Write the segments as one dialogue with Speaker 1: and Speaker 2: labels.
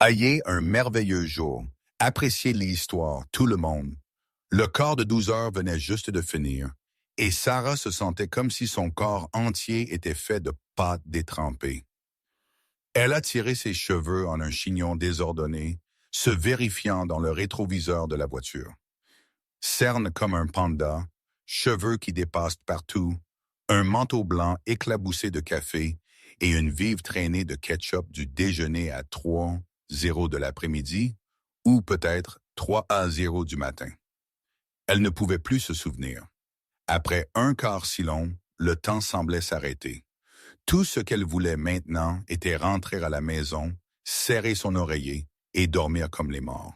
Speaker 1: Ayez un merveilleux jour. Appréciez l'histoire, tout le monde. Le quart de 12 heures venait juste de finir, et Sarah se sentait comme si son corps entier était fait de pâte détrempée. Elle a tiré ses cheveux en un chignon désordonné, se vérifiant dans le rétroviseur de la voiture. Cerne comme un panda, cheveux qui dépassent partout, un manteau blanc éclaboussé de café et une vive traînée de ketchup du déjeuner à 3h00 de l'après-midi ou peut-être 3h00 du matin. Elle ne pouvait plus se souvenir. Après un quart si long, le temps semblait s'arrêter. Tout ce qu'elle voulait maintenant était rentrer à la maison, serrer son oreiller et dormir comme les morts.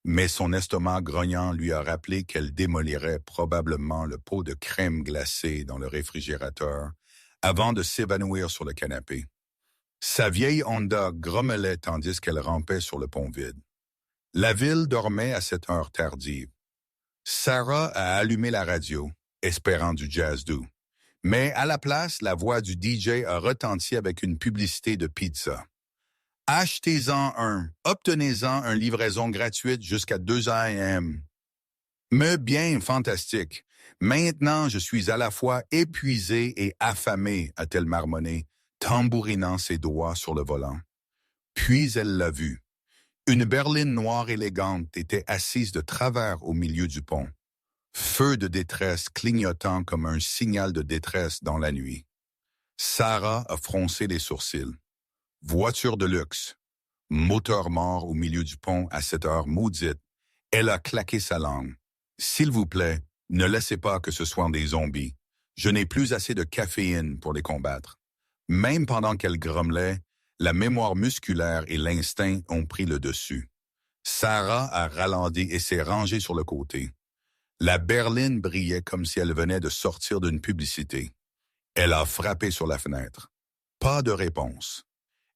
Speaker 1: Mais son estomac grognant lui a rappelé qu'elle démolirait probablement le pot de crème glacée dans le réfrigérateur avant de s'évanouir sur le canapé. Sa vieille Honda grommelait tandis qu'elle rampait sur le pont vide. La ville dormait à cette heure tardive. Sarah a allumé la radio, espérant du jazz doux. Mais à la place, la voix du DJ a retenti avec une publicité de pizza. Achetez-en un, obtenez-en une livraison gratuite jusqu'à 2 a.m. Mais bien fantastique. Maintenant, je suis à la fois épuisé et affamé, a-t-elle marmonné, tambourinant ses doigts sur le volant. Puis elle l'a vu. Une berline noire élégante était assise de travers au milieu du pont. Feu de détresse clignotant comme un signal de détresse dans la nuit. Sarah a froncé les sourcils. Voiture de luxe. Moteur mort au milieu du pont à cette heure maudite. Elle a claqué sa langue. S'il vous plaît, ne laissez pas que ce soient des zombies. Je n'ai plus assez de caféine pour les combattre. Même pendant qu'elle grommelait, la mémoire musculaire et l'instinct ont pris le dessus. Sarah a ralenti et s'est rangée sur le côté. La berline brillait comme si elle venait de sortir d'une publicité. Elle a frappé sur la fenêtre. Pas de réponse.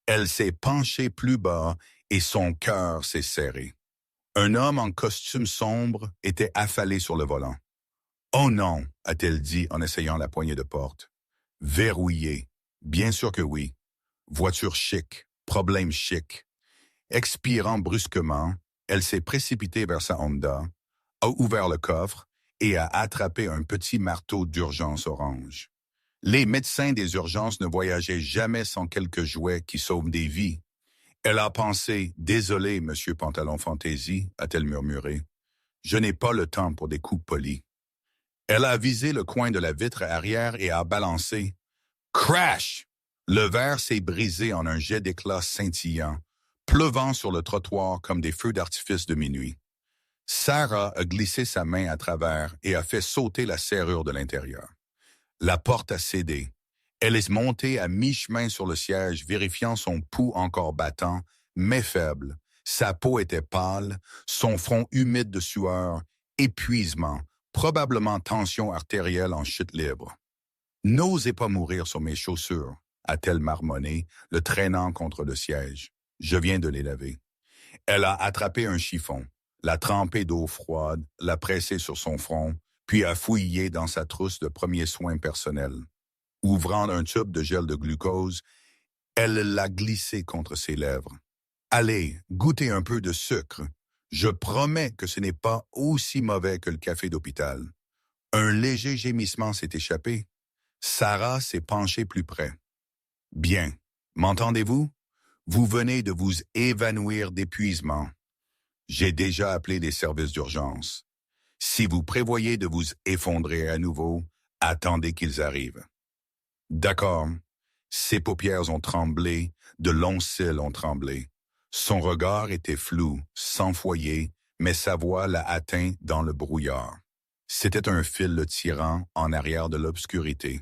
Speaker 1: Elle s'est penchée plus bas et son cœur s'est serré. Un homme en costume sombre était affalé sur le volant. « Oh non !» a-t-elle dit en essayant la poignée de porte. « Verrouillé. Bien sûr que oui. Voiture chic. Problème chic. » Expirant brusquement, elle s'est précipitée vers sa Honda, a ouvert le coffre et a attrapé un petit marteau d'urgence orange. Les médecins des urgences ne voyageaient jamais sans quelques jouets qui sauvent des vies. Elle a pensé « Désolé, monsieur Pantalon Fantaisie », a-t-elle murmuré. « Je n'ai pas le temps pour des coups polis. » Elle a visé le coin de la vitre arrière et a balancé. Crash! Le verre s'est brisé en un jet d'éclat scintillant, pleuvant sur le trottoir comme des feux d'artifice de minuit. Sarah a glissé sa main à travers et a fait sauter la serrure de l'intérieur. La porte a cédé. Elle est montée à mi-chemin sur le siège, vérifiant son pouls encore battant, mais faible. Sa peau était pâle, son front humide de sueur, épuisement, probablement tension artérielle en chute libre. « N'osez pas mourir sur mes chaussures », a-t-elle marmonné, le traînant contre le siège. « Je viens de les laver. » Elle a attrapé un chiffon, l'a trempé d'eau froide, l'a pressé sur son front, puis a fouillé dans sa trousse de premiers soins personnels. Ouvrant un tube de gel de glucose, elle l'a glissé contre ses lèvres. « Allez, goûtez un peu de sucre. Je promets que ce n'est pas aussi mauvais que le café d'hôpital. » Un léger gémissement s'est échappé. Sarah s'est penchée plus près. « Bien, m'entendez-vous? Vous venez de vous évanouir d'épuisement. J'ai déjà appelé les services d'urgence. Si vous prévoyez de vous effondrer à nouveau, attendez qu'ils arrivent. » D'accord. Ses paupières ont tremblé, de longs cils ont tremblé. Son regard était flou, sans foyer, mais sa voix l'a atteint dans le brouillard. C'était un fil le tirant en arrière de l'obscurité.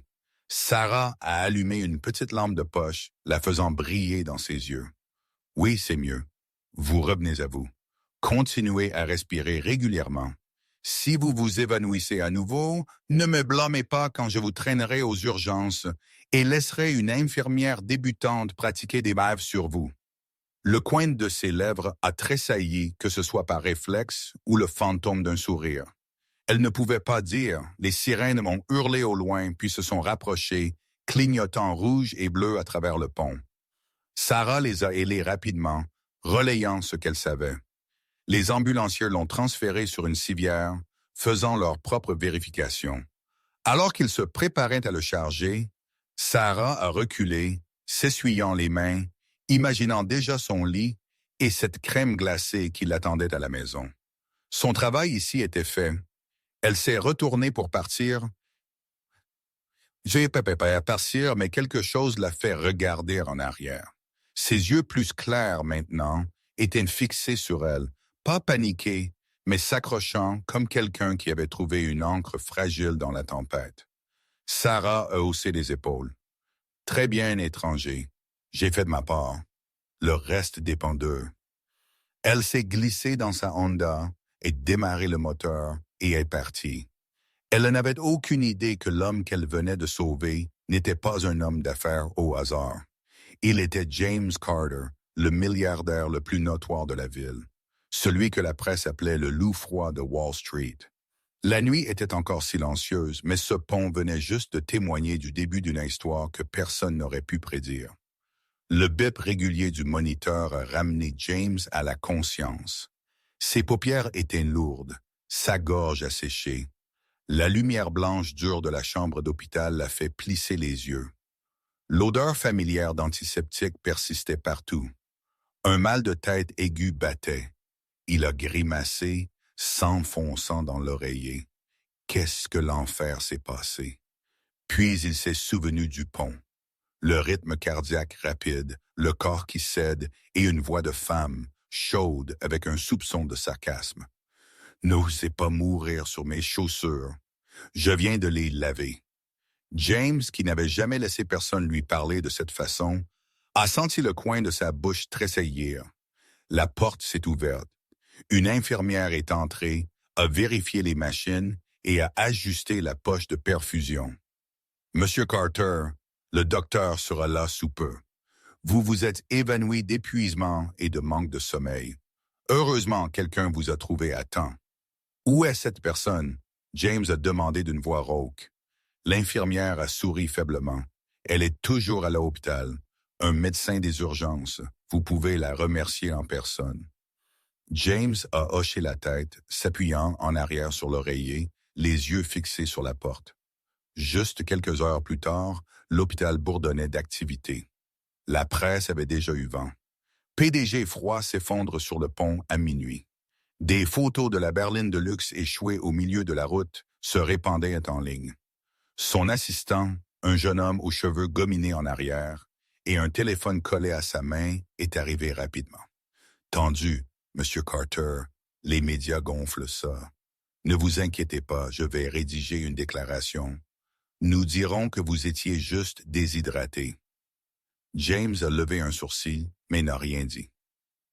Speaker 1: Sarah a allumé une petite lampe de poche, la faisant briller dans ses yeux. « Oui, c'est mieux. Vous revenez à vous. Continuez à respirer régulièrement. Si vous vous évanouissez à nouveau, ne me blâmez pas quand je vous traînerai aux urgences et laisserai une infirmière débutante pratiquer des bâves sur vous. » Le coin de ses lèvres a tressailli, que ce soit par réflexe ou le fantôme d'un sourire. Elle ne pouvait pas dire, les sirènes m'ont hurlé au loin puis se sont rapprochées, clignotant rouge et bleu à travers le pont. Sarah les a hélés rapidement, relayant ce qu'elle savait. Les ambulanciers l'ont transféré sur une civière, faisant leur propre vérification. Alors qu'ils se préparaient à le charger, Sarah a reculé, s'essuyant les mains, imaginant déjà son lit et cette crème glacée qui l'attendait à la maison. Son travail ici était fait. Elle s'est retournée pour partir. J'ai pas partir, mais quelque chose l'a fait regarder en arrière. Ses yeux plus clairs maintenant étaient fixés sur elle, pas paniqués, mais s'accrochant comme quelqu'un qui avait trouvé une ancre fragile dans la tempête. Sarah a haussé les épaules. Très bien, étranger. J'ai fait de ma part. Le reste dépend d'eux. Elle s'est glissée dans sa Honda et démarré le moteur et est partie. Elle n'avait aucune idée que l'homme qu'elle venait de sauver n'était pas un homme d'affaires au hasard. Il était James Carter, le milliardaire le plus notoire de la ville, celui que la presse appelait le loup froid de Wall Street. La nuit était encore silencieuse, mais ce pont venait juste de témoigner du début d'une histoire que personne n'aurait pu prédire. Le bip régulier du moniteur a ramené James à la conscience. Ses paupières étaient lourdes, sa gorge a séché. La lumière blanche dure de la chambre d'hôpital l'a fait plisser les yeux. L'odeur familière d'antiseptique persistait partout. Un mal de tête aigu battait. Il a grimacé, s'enfonçant dans l'oreiller. Qu'est-ce que l'enfer s'est passé? Puis il s'est souvenu du pont. Le rythme cardiaque rapide, le corps qui cède et une voix de femme, chaude avec un soupçon de sarcasme. N'osez pas mourir sur mes chaussures. Je viens de les laver. James, qui n'avait jamais laissé personne lui parler de cette façon, a senti le coin de sa bouche tressaillir. La porte s'est ouverte. Une infirmière est entrée, a vérifié les machines et a ajusté la poche de perfusion. Monsieur Carter, le docteur sera là sous peu. Vous vous êtes évanoui d'épuisement et de manque de sommeil. Heureusement, quelqu'un vous a trouvé à temps. Où est cette personne? James a demandé d'une voix rauque. L'infirmière a souri faiblement. Elle est toujours à l'hôpital. Un médecin des urgences. Vous pouvez la remercier en personne. James a hoché la tête, s'appuyant en arrière sur l'oreiller, les yeux fixés sur la porte. Juste quelques heures plus tard, l'hôpital bourdonnait d'activité. La presse avait déjà eu vent. PDG froid s'effondre sur le pont à minuit. Des photos de la berline de luxe échouée au milieu de la route se répandaient en ligne. Son assistant, un jeune homme aux cheveux gominés en arrière et un téléphone collé à sa main, est arrivé rapidement. Tendu, Monsieur Carter, les médias gonflent ça. Ne vous inquiétez pas, je vais rédiger une déclaration. Nous dirons que vous étiez juste déshydraté. James a levé un sourcil, mais n'a rien dit.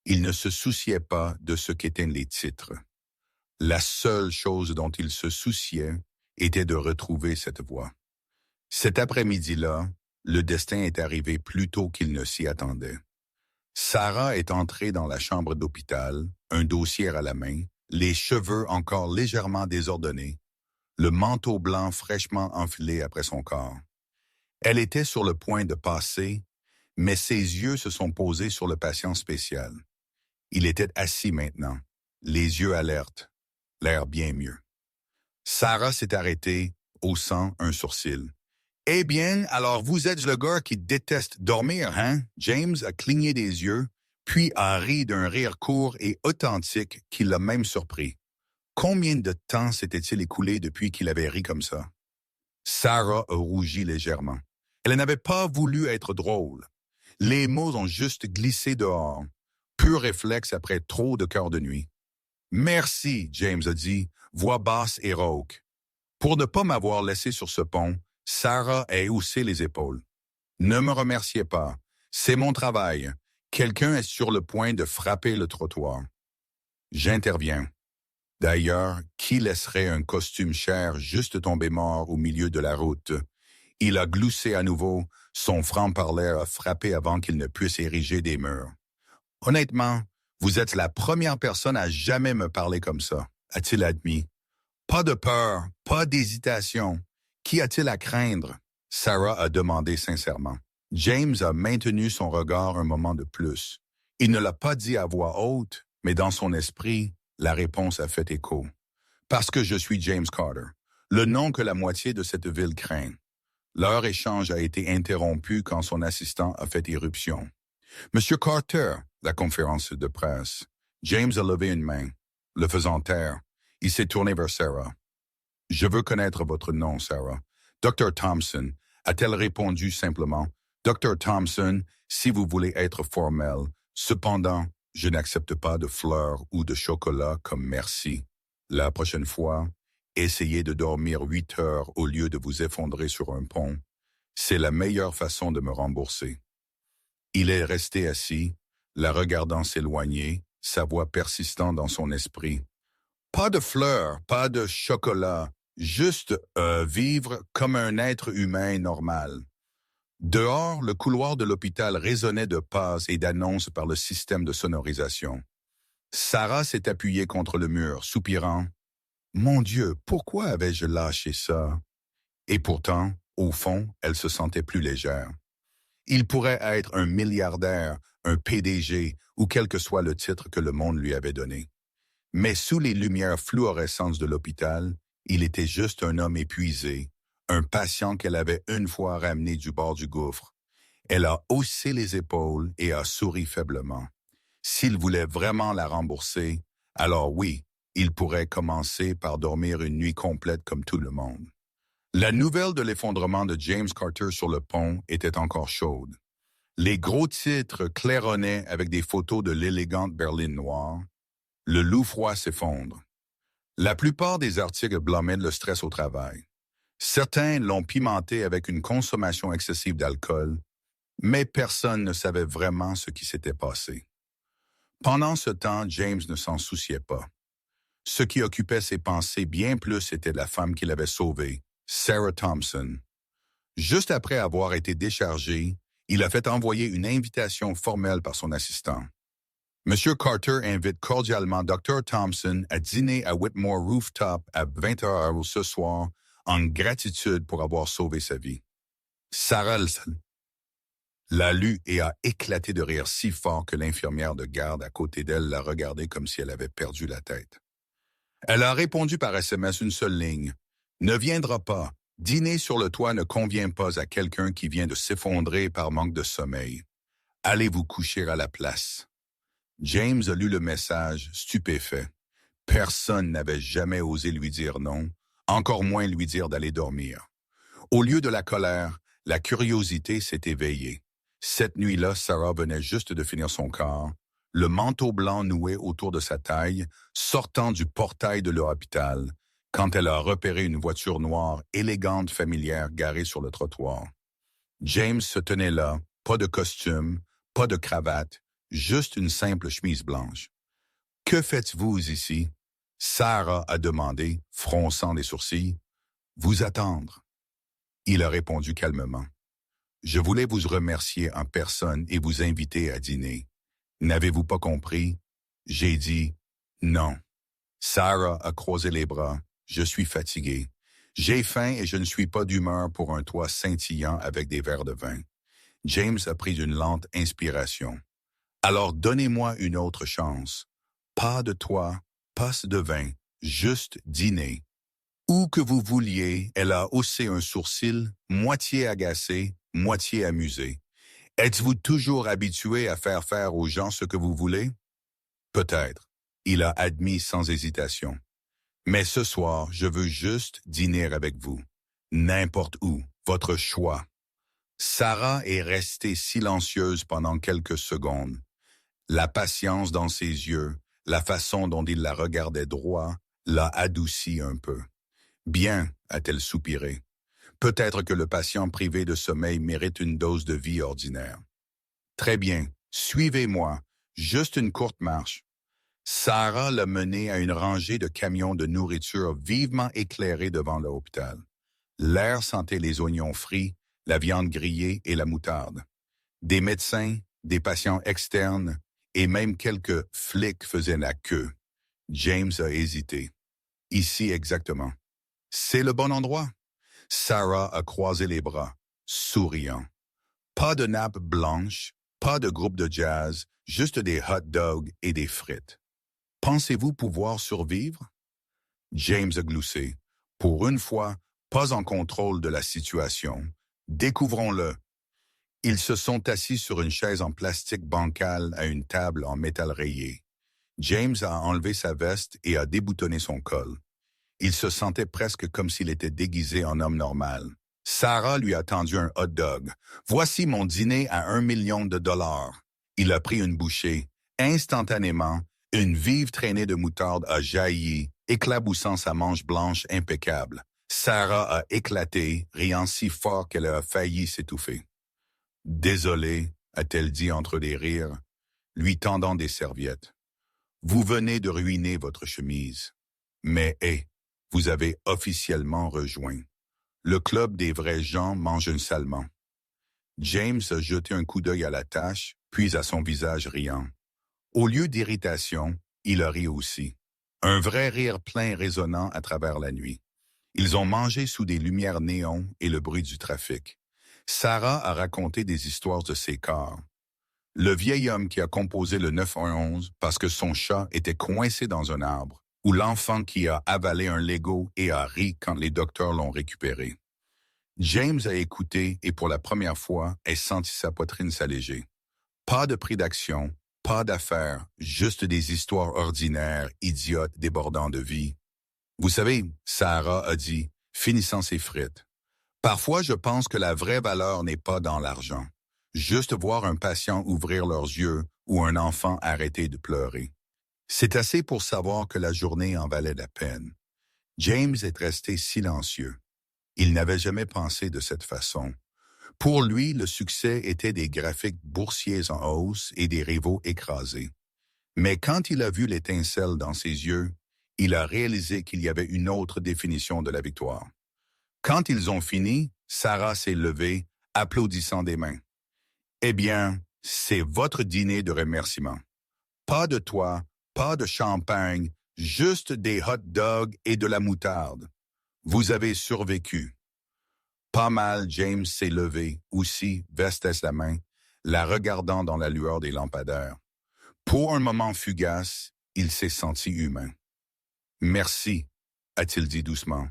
Speaker 1: Il ne se souciait pas de ce qu'étaient les titres. La seule chose dont il se souciait était de retrouver cette voix. Cet après-midi-là, le destin est arrivé plus tôt qu'il ne s'y attendait. Sarah est entrée dans la chambre d'hôpital, un dossier à la main, les cheveux encore légèrement désordonnés, le manteau blanc fraîchement enfilé après son corps. Elle était sur le point de passer, mais ses yeux se sont posés sur le patient spécial. Il était assis maintenant, les yeux alertes, l'air bien mieux. Sarah s'est arrêtée, haussant un sourcil. « Eh bien, alors vous êtes le gars qui déteste dormir, hein? » James a cligné des yeux, puis a ri d'un rire court et authentique qui l'a même surpris. Combien de temps s'était-il écoulé depuis qu'il avait ri comme ça? Sarah a rougi légèrement. Elle n'avait pas voulu être drôle. Les mots ont juste glissé dehors. Pur réflexe après trop de cœurs de nuit. « Merci, » James a dit, voix basse et rauque. Pour ne pas m'avoir laissé sur ce pont, Sarah a haussé les épaules. « Ne me remerciez pas. C'est mon travail. Quelqu'un est sur le point de frapper le trottoir. » J'interviens. D'ailleurs, qui laisserait un costume cher juste tomber mort au milieu de la route? Il a gloussé à nouveau, son franc-parler a frappé avant qu'il ne puisse ériger des murs. « Honnêtement, vous êtes la première personne à jamais me parler comme ça, » a-t-il admis. « Pas de peur, pas d'hésitation. Qu'y a-t-il à craindre? » Sarah a demandé sincèrement. James a maintenu son regard un moment de plus. Il ne l'a pas dit à voix haute, mais dans son esprit, la réponse a fait écho. Parce que je suis James Carter, le nom que la moitié de cette ville craint. Leur échange a été interrompu quand son assistant a fait irruption. Monsieur Carter, la conférence de presse. James a levé une main, le faisant taire. Il s'est tourné vers Sarah. Je veux connaître votre nom, Sarah. Dr. Thompson, a-t-elle répondu simplement. Dr. Thompson, si vous voulez être formel. Cependant, je n'accepte pas de fleurs ou de chocolat comme merci. La prochaine fois, essayez de dormir 8 heures au lieu de vous effondrer sur un pont. C'est la meilleure façon de me rembourser. Il est resté assis, la regardant s'éloigner, sa voix persistant dans son esprit. Pas de fleurs, pas de chocolat, juste vivre comme un être humain normal. Dehors, le couloir de l'hôpital résonnait de pas et d'annonces par le système de sonorisation. Sarah s'est appuyée contre le mur, soupirant. « Mon Dieu, pourquoi avais-je lâché ça? » Et pourtant, au fond, elle se sentait plus légère. Il pourrait être un milliardaire, un PDG, ou quel que soit le titre que le monde lui avait donné. Mais sous les lumières fluorescentes de l'hôpital, il était juste un homme épuisé, un patient qu'elle avait une fois ramené du bord du gouffre. Elle a haussé les épaules et a souri faiblement. S'il voulait vraiment la rembourser, alors oui, il pourrait commencer par dormir une nuit complète comme tout le monde. La nouvelle de l'effondrement de James Carter sur le pont était encore chaude. Les gros titres claironnaient avec des photos de l'élégante berline noire. Le loup froid s'effondre. La plupart des articles blâmaient le stress au travail. Certains l'ont pimenté avec une consommation excessive d'alcool, mais personne ne savait vraiment ce qui s'était passé. Pendant ce temps, James ne s'en souciait pas. Ce qui occupait ses pensées bien plus était la femme qu'il avait sauvée, Sarah Thompson. Juste après avoir été déchargé, il a fait envoyer une invitation formelle par son assistant. Monsieur Carter invite cordialement Dr. Thompson à dîner à Whitmore Rooftop à 20h ce soir en gratitude pour avoir sauvé sa vie. Sarah l'a lu et a éclaté de rire si fort que l'infirmière de garde à côté d'elle l'a regardée comme si elle avait perdu la tête. Elle a répondu par SMS une seule ligne. « Ne viendra pas. Dîner sur le toit ne convient pas à quelqu'un qui vient de s'effondrer par manque de sommeil. Allez vous coucher à la place. » James a lu le message, stupéfait. Personne n'avait jamais osé lui dire non, encore moins lui dire d'aller dormir. Au lieu de la colère, la curiosité s'est éveillée. Cette nuit-là, Sarah venait juste de finir son quart, le manteau blanc noué autour de sa taille, sortant du portail de l'hôpital, quand elle a repéré une voiture noire, élégante, familière, garée sur le trottoir. James se tenait là, pas de costume, pas de cravate, juste une simple chemise blanche. « Que faites-vous ici? » Sarah a demandé, fronçant les sourcils. « Vous attendre. » Il a répondu calmement. « Je voulais vous remercier en personne et vous inviter à dîner. N'avez-vous pas compris? » J'ai dit « Non. » Sarah a croisé les bras. « Je suis fatigué. J'ai faim et je ne suis pas d'humeur pour un toit scintillant avec des verres de vin. » James a pris une lente inspiration. « Alors donnez-moi une autre chance. Pas de toit, pas de vin, juste dîner. » Où que vous vouliez, elle a haussé un sourcil, moitié agacé, moitié amusé. « Êtes-vous toujours habitué à faire aux gens ce que vous voulez? » Peut-être. Il a admis sans hésitation. « Mais ce soir, je veux juste dîner avec vous. N'importe où, votre choix. » Sarah est restée silencieuse pendant quelques secondes. La patience dans ses yeux, la façon dont il la regardait droit, l'a adoucie un peu. « Bien, » a-t-elle soupiré. « Peut-être que le patient privé de sommeil mérite une dose de vie ordinaire. »« Très bien, suivez-moi, juste une courte marche. » Sarah l'a mené à une rangée de camions de nourriture vivement éclairés devant l'hôpital. L'air sentait les oignons frits, la viande grillée et la moutarde. Des médecins, des patients externes et même quelques flics faisaient la queue. James a hésité. « Ici exactement. » « C'est le bon endroit. » Sarah a croisé les bras, souriant. Pas de nappe blanche, pas de groupe de jazz, juste des hot dogs et des frites. Pensez-vous pouvoir survivre? James a gloussé. Pour une fois, pas en contrôle de la situation. Découvrons-le. Ils se sont assis sur une chaise en plastique bancal à une table en métal rayé. James a enlevé sa veste et a déboutonné son col. Il se sentait presque comme s'il était déguisé en homme normal. Sarah lui a tendu un hot dog. « Voici mon dîner à 1 million de dollars. » Il a pris une bouchée. Instantanément, une vive traînée de moutarde a jailli, éclaboussant sa manche blanche impeccable. Sarah a éclaté, riant si fort qu'elle a failli s'étouffer. « Désolé, a-t-elle dit entre des rires, lui tendant des serviettes. Vous venez de ruiner votre chemise. Mais, vous avez officiellement rejoint. Le club des vrais gens mange un salement. » James a jeté un coup d'œil à la tâche, puis à son visage riant. Au lieu d'irritation, il a ri aussi. Un vrai rire plein résonnant à travers la nuit. Ils ont mangé sous des lumières néons et le bruit du trafic. Sarah a raconté des histoires de ses corps. Le vieil homme qui a composé le 911 parce que son chat était coincé dans un arbre, ou l'enfant qui a avalé un Lego et a ri quand les docteurs l'ont récupéré. James a écouté et pour la première fois, a senti sa poitrine s'alléger. Pas de prix d'action, pas d'affaires, juste des histoires ordinaires, idiotes, débordant de vie. Vous savez, Sarah a dit, finissant ses frites. Parfois, je pense que la vraie valeur n'est pas dans l'argent. Juste voir un patient ouvrir leurs yeux ou un enfant arrêter de pleurer. C'est assez pour savoir que la journée en valait la peine. James est resté silencieux. Il n'avait jamais pensé de cette façon. Pour lui, le succès était des graphiques boursiers en hausse et des rivaux écrasés. Mais quand il a vu l'étincelle dans ses yeux, il a réalisé qu'il y avait une autre définition de la victoire. Quand ils ont fini, Sarah s'est levée, applaudissant des mains. « Eh bien, c'est votre dîner de remerciement. Pas de toit, pas de champagne, juste des hot dogs et de la moutarde. Vous avez survécu. » Pas mal, James s'est levé, aussi, veste à la main, la regardant dans la lueur des lampadaires. Pour un moment fugace, il s'est senti humain. « Merci, a-t-il dit doucement.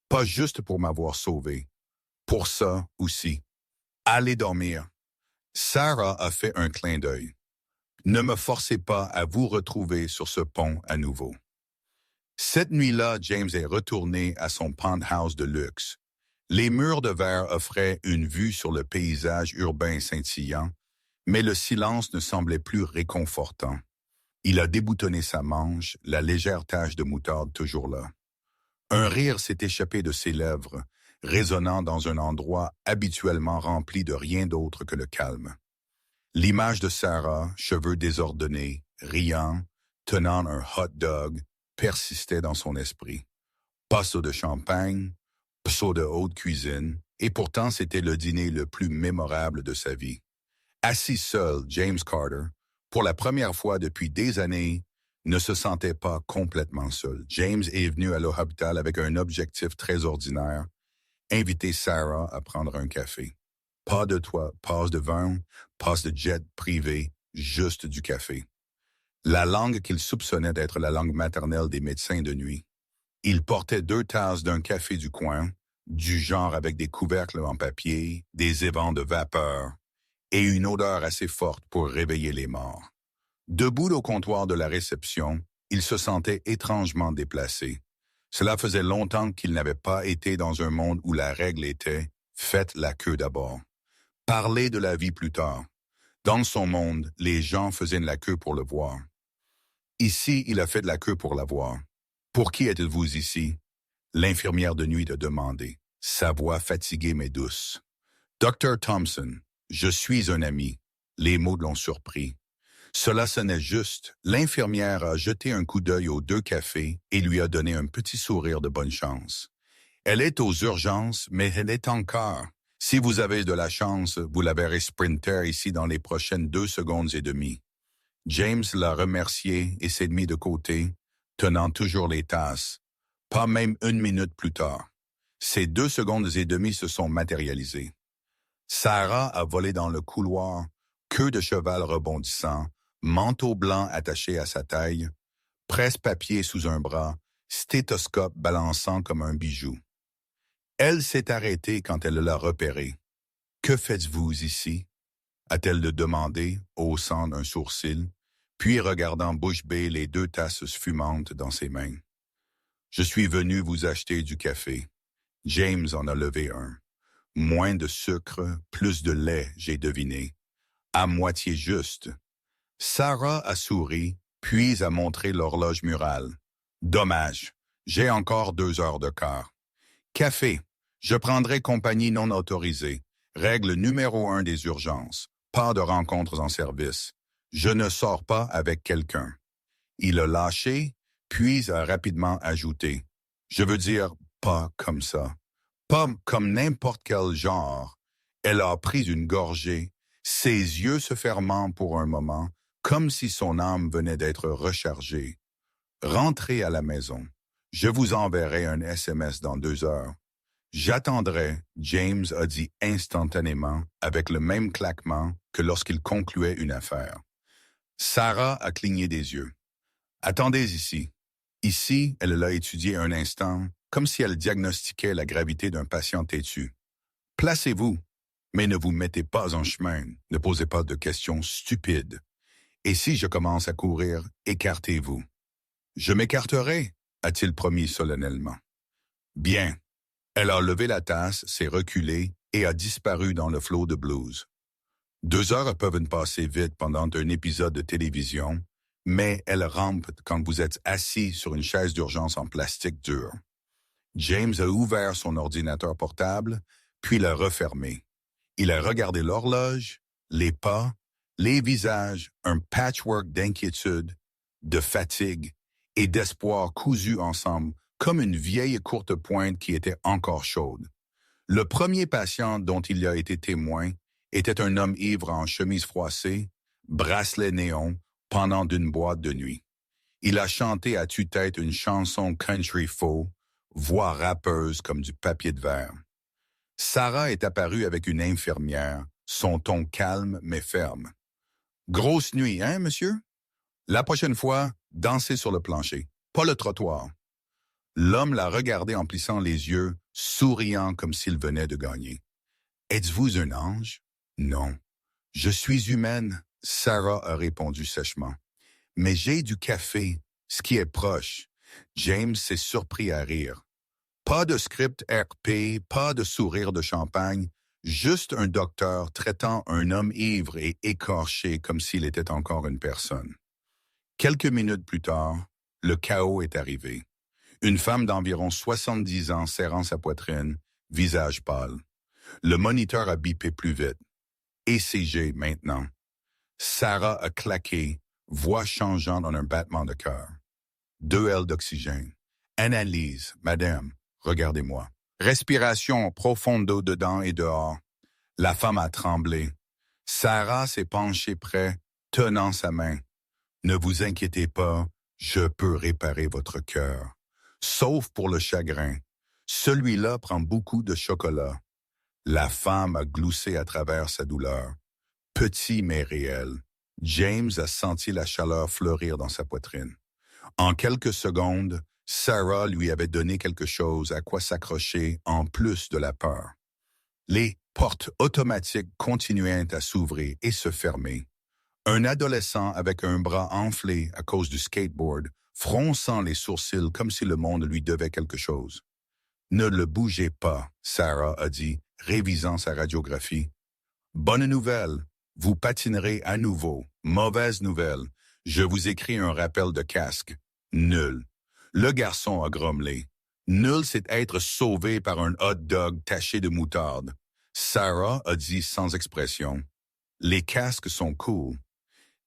Speaker 1: Pas juste pour m'avoir sauvé. Pour ça aussi. Allez dormir. » Sarah a fait un clin d'œil. « Ne me forcez pas à vous retrouver sur ce pont à nouveau. » Cette nuit-là, James est retourné à son penthouse de luxe. Les murs de verre offraient une vue sur le paysage urbain scintillant, mais le silence ne semblait plus réconfortant. Il a déboutonné sa manche, la légère tache de moutarde toujours là. Un rire s'est échappé de ses lèvres, résonnant dans un endroit habituellement rempli de rien d'autre que le calme. L'image de Sarah, cheveux désordonnés, riant, tenant un hot dog, persistait dans son esprit. Pas seau de champagne, seau de haute cuisine, et pourtant c'était le dîner le plus mémorable de sa vie. Assis seul, James Carter, pour la première fois depuis des années, ne se sentait pas complètement seul. James est venu à l'hôpital avec un objectif très ordinaire, inviter Sarah à prendre un café. Pas de toit, passe de vin, passe de jet privé, juste du café. La langue qu'il soupçonnait d'être la langue maternelle des médecins de nuit. Il portait 2 tasses d'un café du coin, du genre avec des couvercles en papier, des évents de vapeur, et une odeur assez forte pour réveiller les morts. Debout au comptoir de la réception, il se sentait étrangement déplacé. Cela faisait longtemps qu'il n'avait pas été dans un monde où la règle était « faites la queue d'abord ». Parlez de la vie plus tard. Dans son monde, les gens faisaient de la queue pour le voir. Ici, il a fait de la queue pour la voir. « Pour qui êtes-vous ici ?» L'infirmière de nuit a demandé, sa voix fatiguée mais douce. « Dr. Thompson, je suis un ami. » Les mots l'ont surpris. Cela sonnait juste. L'infirmière a jeté un coup d'œil aux 2 cafés et lui a donné un petit sourire de bonne chance. Elle est aux urgences, mais elle est encore. Si vous avez de la chance, vous la verrez sprinter ici dans les prochaines 2 secondes et demie. James l'a remercié et s'est mis de côté, tenant toujours les tasses. Pas même 1 minute plus tard. Ces 2 secondes et demie se sont matérialisées. Sarah a volé dans le couloir, queue de cheval rebondissant, manteau blanc attaché à sa taille, presse-papier sous un bras, stéthoscope balançant comme un bijou. Elle s'est arrêtée quand elle l'a repéré. « Que faites-vous ici ?» a-t-elle demandé, haussant un sourcil, puis regardant bouche bée les 2 tasses fumantes dans ses mains. « Je suis venu vous acheter du café. » James en a levé un. Moins de sucre, plus de lait, j'ai deviné. À moitié juste. Sarah a souri, puis a montré l'horloge murale. Dommage, j'ai encore 2 heures de quart. Café, je prendrai compagnie non autorisée. Règle numéro 1 des urgences. Pas de rencontres en service. Je ne sors pas avec quelqu'un. Il a lâché, puis a rapidement ajouté. Je veux dire, pas comme ça. Pas comme n'importe quel genre. Elle a pris une gorgée, ses yeux se fermant pour un moment, comme si son âme venait d'être rechargée. Rentrez à la maison. Je vous enverrai un SMS dans 2 heures. J'attendrai, James a dit instantanément, avec le même claquement que lorsqu'il concluait une affaire. Sarah a cligné des yeux. Attendez ici. Ici, elle l'a étudié un instant, comme si elle diagnostiquait la gravité d'un patient têtu. Placez-vous, mais ne vous mettez pas en chemin, ne posez pas de questions stupides. Et si je commence à courir, écartez-vous. Je m'écarterai, a-t-il promis solennellement. Bien. Elle a levé la tasse, s'est reculée et a disparu dans le flot de blues. 2 heures peuvent passer vite pendant un épisode de télévision, mais elles rampent quand vous êtes assis sur une chaise d'urgence en plastique dur. James a ouvert son ordinateur portable, puis l'a refermé. Il a regardé l'horloge, les pas, les visages, un patchwork d'inquiétude, de fatigue et d'espoir cousus ensemble, comme une vieille courte pointe qui était encore chaude. Le premier patient dont il a été témoin était un homme ivre en chemise froissée, bracelet néon, pendant d'une boîte de nuit. Il a chanté à tue-tête une chanson country faux, voix râpeuse comme du papier de verre. Sarah est apparue avec une infirmière, son ton calme mais ferme. « Grosse nuit, hein, monsieur? La prochaine fois, dansez sur le plancher, pas le trottoir. » L'homme l'a regardé en plissant les yeux, souriant comme s'il venait de gagner. « Êtes-vous un ange? »« Non. Je suis humaine, » Sarah a répondu sèchement. « Mais j'ai du café, ce qui est proche. » James s'est surpris à rire. Pas de script RP, pas de sourire de champagne, juste un docteur traitant un homme ivre et écorché comme s'il était encore une personne. Quelques minutes plus tard, le chaos est arrivé. Une femme d'environ 70 ans serrant sa poitrine, visage pâle. Le moniteur a bipé plus vite. ECG maintenant. Sarah a claqué, voix changeant dans un battement de cœur. 2 L d'oxygène. Analyse, madame, regardez-moi. Respiration profonde d'eau dedans et dehors. La femme a tremblé. Sarah s'est penchée près, tenant sa main. Ne vous inquiétez pas, je peux réparer votre cœur. Sauf pour le chagrin. Celui-là prend beaucoup de chocolat. La femme a gloussé à travers sa douleur. Petit mais réel. James a senti la chaleur fleurir dans sa poitrine. En quelques secondes, Sarah lui avait donné quelque chose à quoi s'accrocher en plus de la peur. Les portes automatiques continuaient à s'ouvrir et se fermer. Un adolescent avec un bras enflé à cause du skateboard, fronçant les sourcils comme si le monde lui devait quelque chose. « Ne le bougez pas, » Sarah a dit, révisant sa radiographie. « Bonne nouvelle, vous patinerez à nouveau. Mauvaise nouvelle, je vous écris un rappel de casque. Nul. » Le garçon a grommelé. Nul, c'est être sauvé par un hot dog taché de moutarde. Sarah a dit sans expression. « Les casques sont cool. »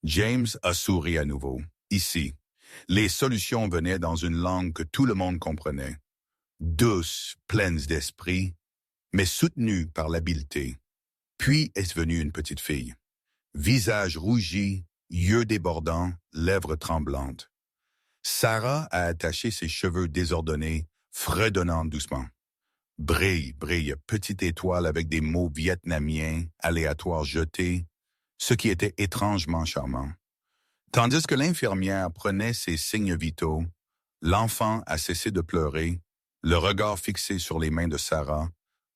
Speaker 1: James a souri à nouveau. Ici. Les solutions venaient dans une langue que tout le monde comprenait. Douces, pleines d'esprit, mais soutenues par l'habileté. Puis est venue une petite fille. Visage rougi, yeux débordants, lèvres tremblantes. Sarah a attaché ses cheveux désordonnés, fredonnant doucement. Brille, brille, petite étoile avec des mots vietnamiens, aléatoires jetés. ce qui était étrangement charmant. Tandis que l'infirmière prenait ses signes vitaux, l'enfant a cessé de pleurer, le regard fixé sur les mains de Sarah,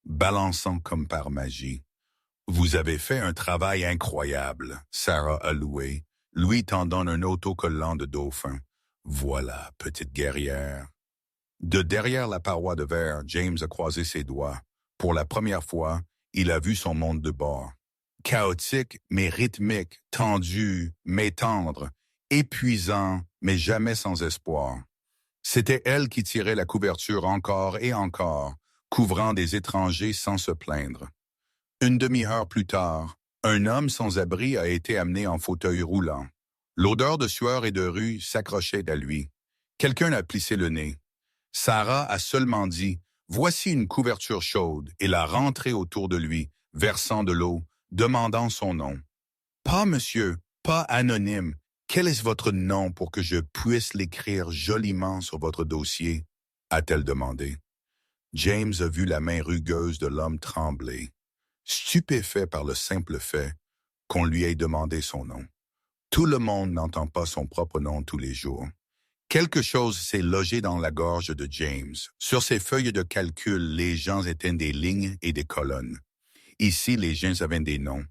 Speaker 1: balançant comme par magie. « Vous avez fait un travail incroyable », Sarah a loué, lui tendant un autocollant de dauphin. « Voilà, petite guerrière. » De derrière la paroi de verre, James a croisé ses doigts. Pour la première fois, il a vu son monde de bord. Chaotique, mais rythmique, tendu, mais tendre, épuisant, mais jamais sans espoir. C'était elle qui tirait la couverture encore et encore, couvrant des étrangers sans se plaindre. Une demi-heure plus tard, un homme sans abri a été amené en fauteuil roulant. L'odeur de sueur et de rue s'accrochait à lui. Quelqu'un a plissé le nez. Sarah a seulement dit « Voici une couverture chaude » et l'a rentrée autour de lui, versant de l'eau, demandant son nom. « Pas monsieur, pas anonyme. Quel est votre nom pour que je puisse l'écrire joliment sur votre dossier ?» a-t-elle demandé. James a vu la main rugueuse de l'homme trembler, stupéfait par le simple fait qu'on lui ait demandé son nom. Tout le monde n'entend pas son propre nom tous les jours. Quelque chose s'est logé dans la gorge de James. Sur ses feuilles de calcul, les gens étaient des lignes et des colonnes. Ici, les gens avaient des noms.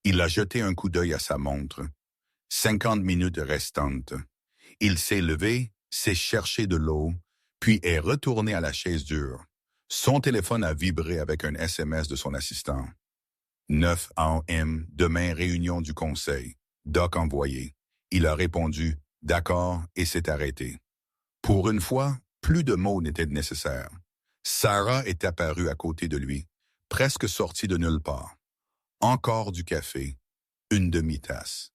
Speaker 1: Il a jeté un coup d'œil à sa montre. 50 minutes restantes. Il s'est levé, s'est cherché de l'eau, puis est retourné à la chaise dure. Son téléphone a vibré avec un SMS de son assistant. 9 AM, demain réunion du conseil. Doc envoyé. Il a répondu « D'accord » et s'est arrêté. Pour une fois, plus de mots n'étaient nécessaires. Sarah est apparue à côté de lui, presque sortie de nulle part. Encore du café, une demi-tasse.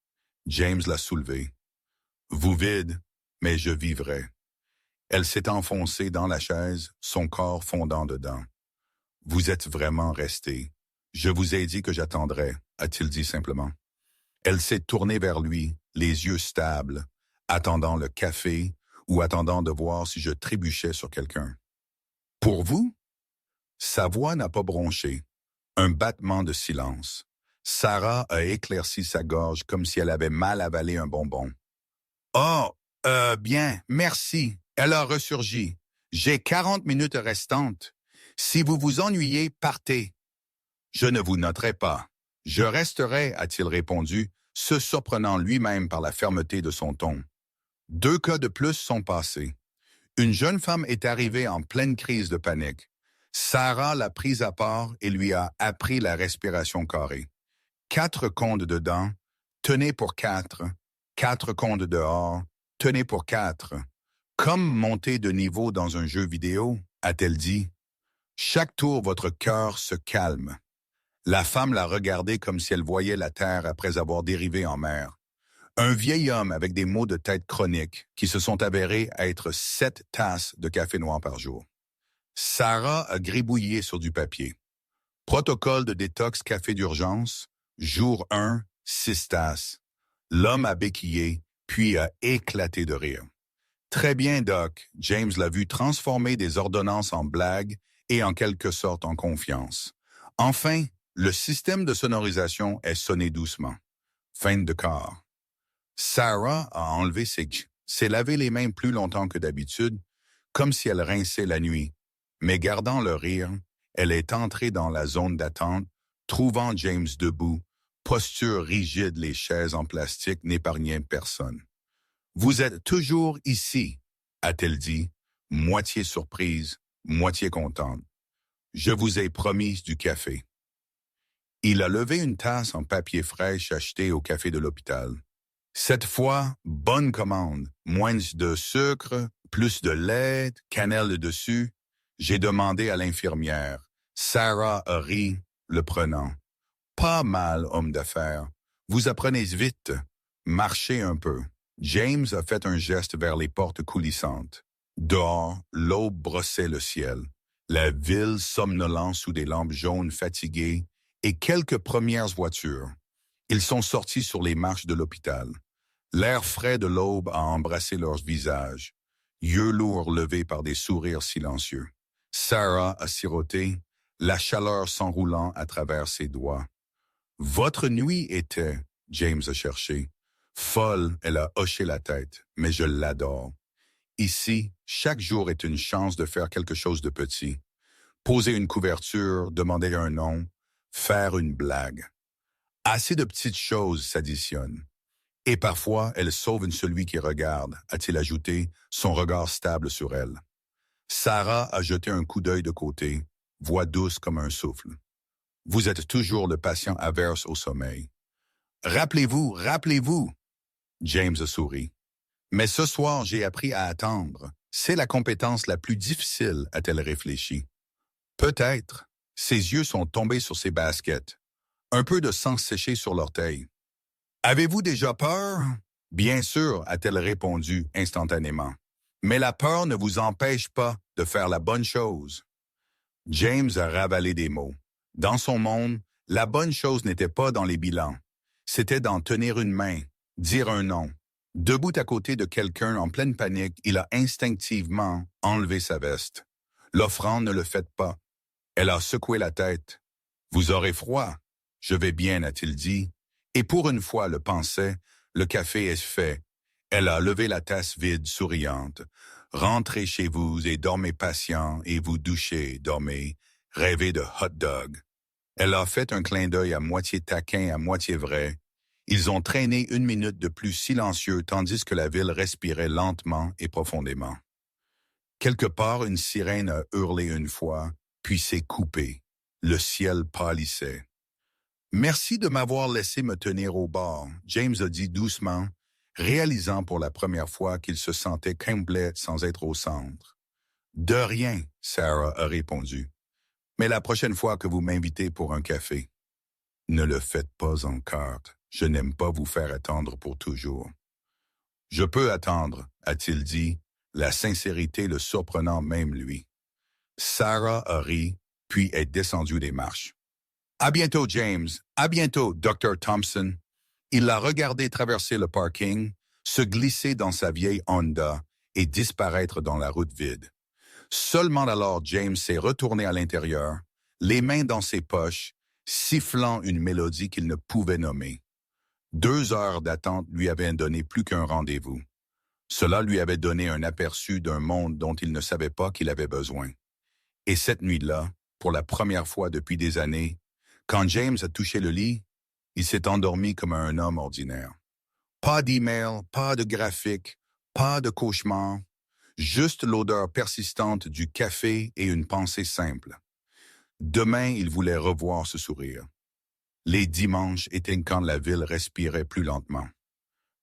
Speaker 1: James l'a soulevée. « Vous vide, mais je vivrai. » Elle s'est enfoncée dans la chaise, son corps fondant dedans. « Vous êtes vraiment resté. Je vous ai dit que j'attendrais, » a-t-il dit simplement. Elle s'est tournée vers lui, les yeux stables, attendant le café ou attendant de voir si je trébuchais sur quelqu'un. « Pour vous? » Sa voix n'a pas bronché. Un battement de silence. Sarah a éclairci sa gorge comme si elle avait mal avalé un bonbon. « Oh, bien, merci. » Elle a ressurgi. « J'ai 40 minutes restantes. Si vous vous ennuyez, partez. » « Je ne vous noterai pas. Je resterai, » a-t-il répondu, se surprenant lui-même par la fermeté de son ton. 2 cas de plus sont passés. Une jeune femme est arrivée en pleine crise de panique. Sarah l'a prise à part et lui a appris la respiration carrée. 4 comptes dedans, tenez pour 4. 4 comptes dehors, tenez pour 4. Comme monter de niveau dans un jeu vidéo, a-t-elle dit. Chaque tour, votre cœur se calme. La femme l'a regardé comme si elle voyait la terre après avoir dérivé en mer. Un vieil homme avec des maux de tête chroniques qui se sont avérés être 7 tasses de café noir par jour. Sarah a gribouillé sur du papier. Protocole de détox café d'urgence, jour 1, 6 tasses. L'homme a béquillé, puis a éclaté de rire. Très bien, Doc. James l'a vu transformer des ordonnances en blagues et en quelque sorte en confiance. Enfin, le système de sonorisation est sonné doucement. Fin de quart. Sarah a enlevé s'est lavé les mains plus longtemps que d'habitude, comme si elle rinçait la nuit. Mais gardant le rire, elle est entrée dans la zone d'attente, trouvant James debout, posture rigide, les chaises en plastique n'épargnaient personne. « Vous êtes toujours ici », a-t-elle dit, moitié surprise, moitié contente. « Je vous ai promis du café. » Il a levé une tasse en papier fraîche achetée au café de l'hôpital. Cette fois, bonne commande, moins de sucre, plus de lait, cannelle dessus. J'ai demandé à l'infirmière. Sarah a ri, le prenant. Pas mal, homme d'affaires. Vous apprenez vite. Marchez un peu. James a fait un geste vers les portes coulissantes. Dehors, l'aube brossait le ciel. La ville somnolente sous des lampes jaunes fatiguées et quelques premières voitures. Ils sont sortis sur les marches de l'hôpital. L'air frais de l'aube a embrassé leurs visages, yeux lourds levés par des sourires silencieux. Sarah a siroté, la chaleur s'enroulant à travers ses doigts. « Votre nuit était, James a cherché. Folle, elle a hoché la tête, mais je l'adore. Ici, chaque jour est une chance de faire quelque chose de petit. Poser une couverture, demander un nom, faire une blague. Assez de petites choses s'additionnent. Et parfois, elle sauve celui qui regarde, a-t-il ajouté, son regard stable sur elle. Sarah a jeté un coup d'œil de côté, voix douce comme un souffle. Vous êtes toujours le patient averse au sommeil. Rappelez-vous, rappelez-vous. James a souri. Mais ce soir, j'ai appris à attendre. C'est la compétence la plus difficile, a-t-elle réfléchi. Peut-être. Ses yeux sont tombés sur ses baskets. Un peu de sang séché sur l'orteil. Avez-vous déjà peur? Bien sûr, a-t-elle répondu instantanément. Mais la peur ne vous empêche pas de faire la bonne chose. James a ravalé des mots. Dans son monde, la bonne chose n'était pas dans les bilans. C'était d'en tenir une main, dire un nom. Debout à côté de quelqu'un en pleine panique, il a instinctivement enlevé sa veste. L'offrande ne le fait pas. Elle a secoué la tête. « Vous aurez froid. »« Je vais bien, a-t-il dit. » Et pour une fois, le pensait, le café est fait. Elle a levé la tasse vide, souriante. « Rentrez chez vous et dormez patient et vous douchez, dormez. Rêvez de hot dog. » Elle a fait un clin d'œil à moitié taquin, à moitié vrai. Ils ont traîné 1 minute de plus silencieux tandis que la ville respirait lentement et profondément. Quelque part, une sirène a hurlé une fois, puis s'est coupée. Le ciel pâlissait. « Merci de m'avoir laissé me tenir au bord », James a dit doucement, réalisant pour la première fois qu'il se sentait complet sans être au centre. « De rien », Sarah a répondu. « Mais la prochaine fois que vous m'invitez pour un café, ne le faites pas encore. Je n'aime pas vous faire attendre pour toujours. »« Je peux attendre », a-t-il dit, la sincérité le surprenant même lui. Sarah a ri, puis est descendue des marches. « À bientôt, James. À bientôt, Dr. Thompson. » Il l'a regardé traverser le parking, se glisser dans sa vieille Honda et disparaître dans la route vide. Seulement alors James s'est retourné à l'intérieur, les mains dans ses poches, sifflant une mélodie qu'il ne pouvait nommer. 2 heures d'attente lui avaient donné plus qu'un rendez-vous. Cela lui avait donné un aperçu d'un monde dont il ne savait pas qu'il avait besoin. Et cette nuit-là, pour la première fois depuis des années, quand James a touché le lit, il s'est endormi comme un homme ordinaire. Pas d'email, pas de graphique, pas de cauchemar, juste l'odeur persistante du café et une pensée simple. Demain, il voulait revoir ce sourire. Les dimanches étaient quand la ville respirait plus lentement.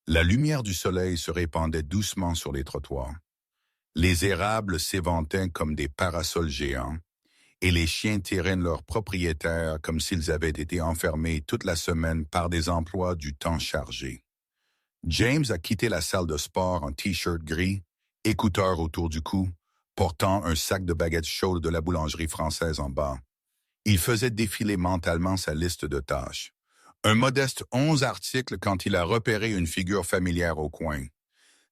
Speaker 1: La lumière du soleil se répandait doucement sur les trottoirs. Les érables s'éventaient comme des parasols géants, et les chiens tiraient leurs propriétaires comme s'ils avaient été enfermés toute la semaine par des emplois du temps chargés. James a quitté la salle de sport en t-shirt gris, écouteurs autour du cou, portant un sac de baguettes chaudes de la boulangerie française en bas. Il faisait défiler mentalement sa liste de tâches. Un modeste 11 articles quand il a repéré une figure familière au coin.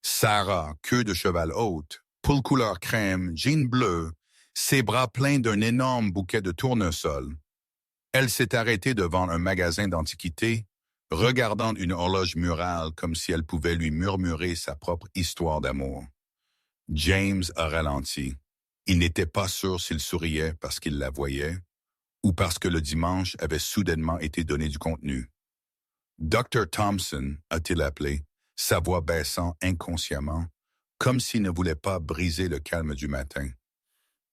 Speaker 1: Sarah, queue de cheval haute, poule couleur crème, jean bleu, ses bras pleins d'un énorme bouquet de tournesol. Elle s'est arrêtée devant un magasin d'antiquités, regardant une horloge murale comme si elle pouvait lui murmurer sa propre histoire d'amour. James a ralenti. Il n'était pas sûr s'il souriait parce qu'il la voyait ou parce que le dimanche avait soudainement été donné du contenu. « Dr. Thompson » a-t-il appelé, sa voix baissant inconsciemment, comme s'il ne voulait pas briser le calme du matin.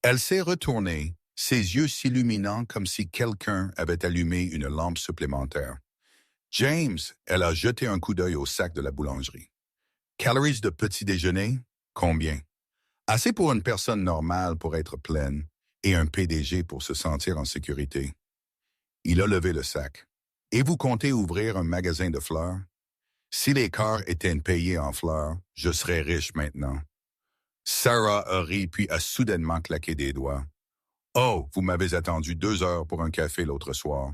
Speaker 1: Elle s'est retournée, ses yeux s'illuminant comme si quelqu'un avait allumé une lampe supplémentaire. « James » elle a jeté un coup d'œil au sac de la boulangerie. « Calories de petit déjeuner? Combien? » Assez pour une personne normale pour être pleine et un PDG pour se sentir en sécurité. Il a levé le sac. « Et vous comptez ouvrir un magasin de fleurs? Si les corps étaient payés en fleurs, je serais riche maintenant. » Sarah a ri puis a soudainement claqué des doigts. « Oh, vous m'avez attendu 2 heures pour un café l'autre soir.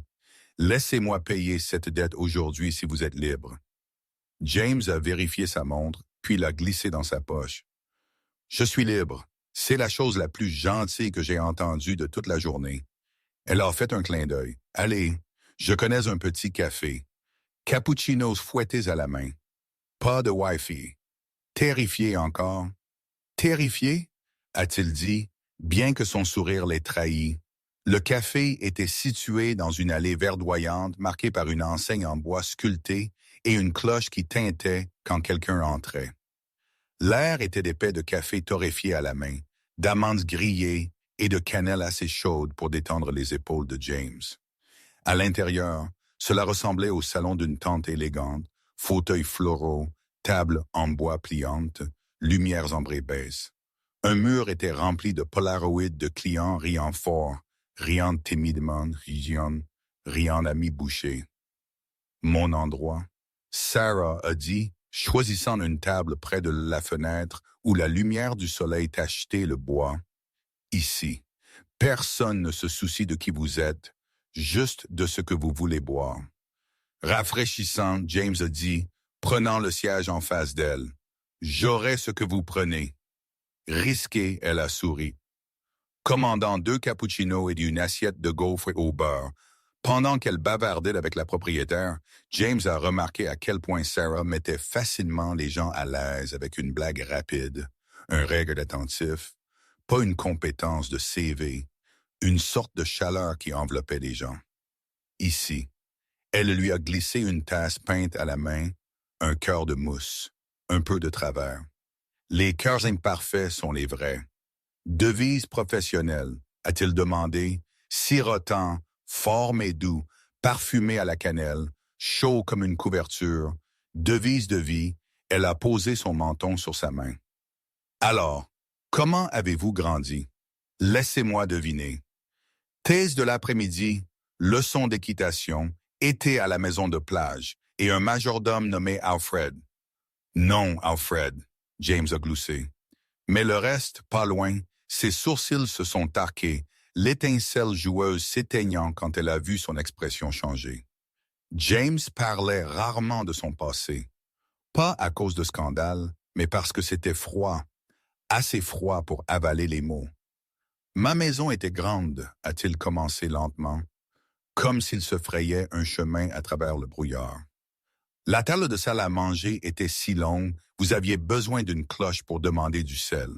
Speaker 1: Laissez-moi payer cette dette aujourd'hui si vous êtes libre. » James a vérifié sa montre, puis l'a glissée dans sa poche. « Je suis libre. C'est la chose la plus gentille que j'ai entendue de toute la journée. » Elle a fait un clin d'œil. « Allez, je connais un petit café. Cappuccinos fouettés à la main. Pas de Wi-Fi. Terrifié encore. Terrifié, a-t-il dit, bien que son sourire l'ait trahi. Le café était situé dans une allée verdoyante marquée par une enseigne en bois sculpté et une cloche qui tintait quand quelqu'un entrait. L'air était épais de café torréfié à la main, d'amandes grillées et de cannelle assez chaude pour détendre les épaules de James. À l'intérieur, cela ressemblait au salon d'une tante élégante, fauteuils floraux, table en bois pliante, lumières ambrées basses. Un mur était rempli de polaroïds de clients riant fort, riant timidement, riant à mi-bouchée. Mon endroit. Sarah a dit, choisissant une table près de la fenêtre où la lumière du soleil tachetait le bois. Ici. Personne ne se soucie de qui vous êtes, juste de ce que vous voulez boire. Rafraîchissant, James a dit, prenant le siège en face d'elle. J'aurai ce que vous prenez. Risqué, elle a souri. Commandant 2 cappuccinos et une assiette de gaufres au beurre. Pendant qu'elle bavardait avec la propriétaire, James a remarqué à quel point Sarah mettait facilement les gens à l'aise avec une blague rapide, un regard attentif, pas une compétence de CV, une sorte de chaleur qui enveloppait les gens. Ici, elle lui a glissé une tasse peinte à la main, un cœur de mousse, un peu de travers. Les cœurs imparfaits sont les vrais. Devise professionnelle, a-t-il demandé, sirotant, fort mais doux, parfumé à la cannelle, chaud comme une couverture, devise de vie, elle a posé son menton sur sa main. Alors, comment avez-vous grandi? Laissez-moi deviner. Thèse de l'après-midi, leçon d'équitation, été à la maison de plage, et un majordome nommé Alfred. Non, Alfred, James a gloussé. Mais le reste, pas loin, ses sourcils se sont arqués, l'étincelle joueuse s'éteignant quand elle a vu son expression changer. James parlait rarement de son passé, pas à cause de scandales, mais parce que c'était froid, assez froid pour avaler les mots. Ma maison était grande, a-t-il commencé lentement, comme s'il se frayait un chemin à travers le brouillard. La table de salle à manger était si longue, vous aviez besoin d'une cloche pour demander du sel.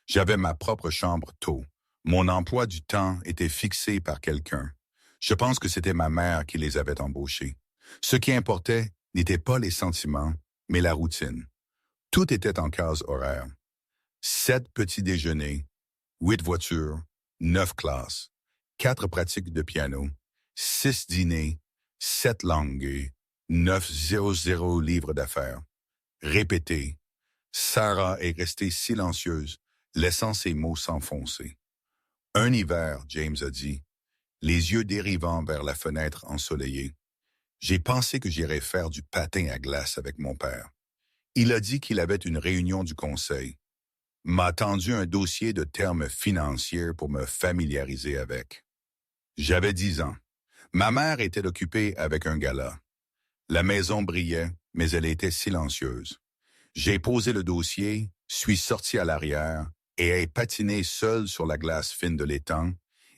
Speaker 1: J'avais ma propre chambre tôt. Mon emploi du temps était fixé par quelqu'un. Je pense que c'était ma mère qui les avait embauchés. Ce qui importait n'était pas les sentiments, mais la routine. Tout était en case horaire. 7 petits déjeuners, 8 voitures, 9 classes, 4 pratiques de piano, 6 dîners, 7 langues, 900 livres d'affaires. Répété. Sarah est restée silencieuse, laissant ses mots s'enfoncer. Un hiver, James a dit, les yeux dérivant vers la fenêtre ensoleillée. J'ai pensé que j'irais faire du patin à glace avec mon père. Il a dit qu'il avait une réunion du conseil. M'a tendu un dossier de termes financiers pour me familiariser avec. J'avais 10 ans. Ma mère était occupée avec un gala. La maison brillait, mais elle était silencieuse. J'ai posé le dossier, suis sorti à l'arrière et ai patiné seul sur la glace fine de l'étang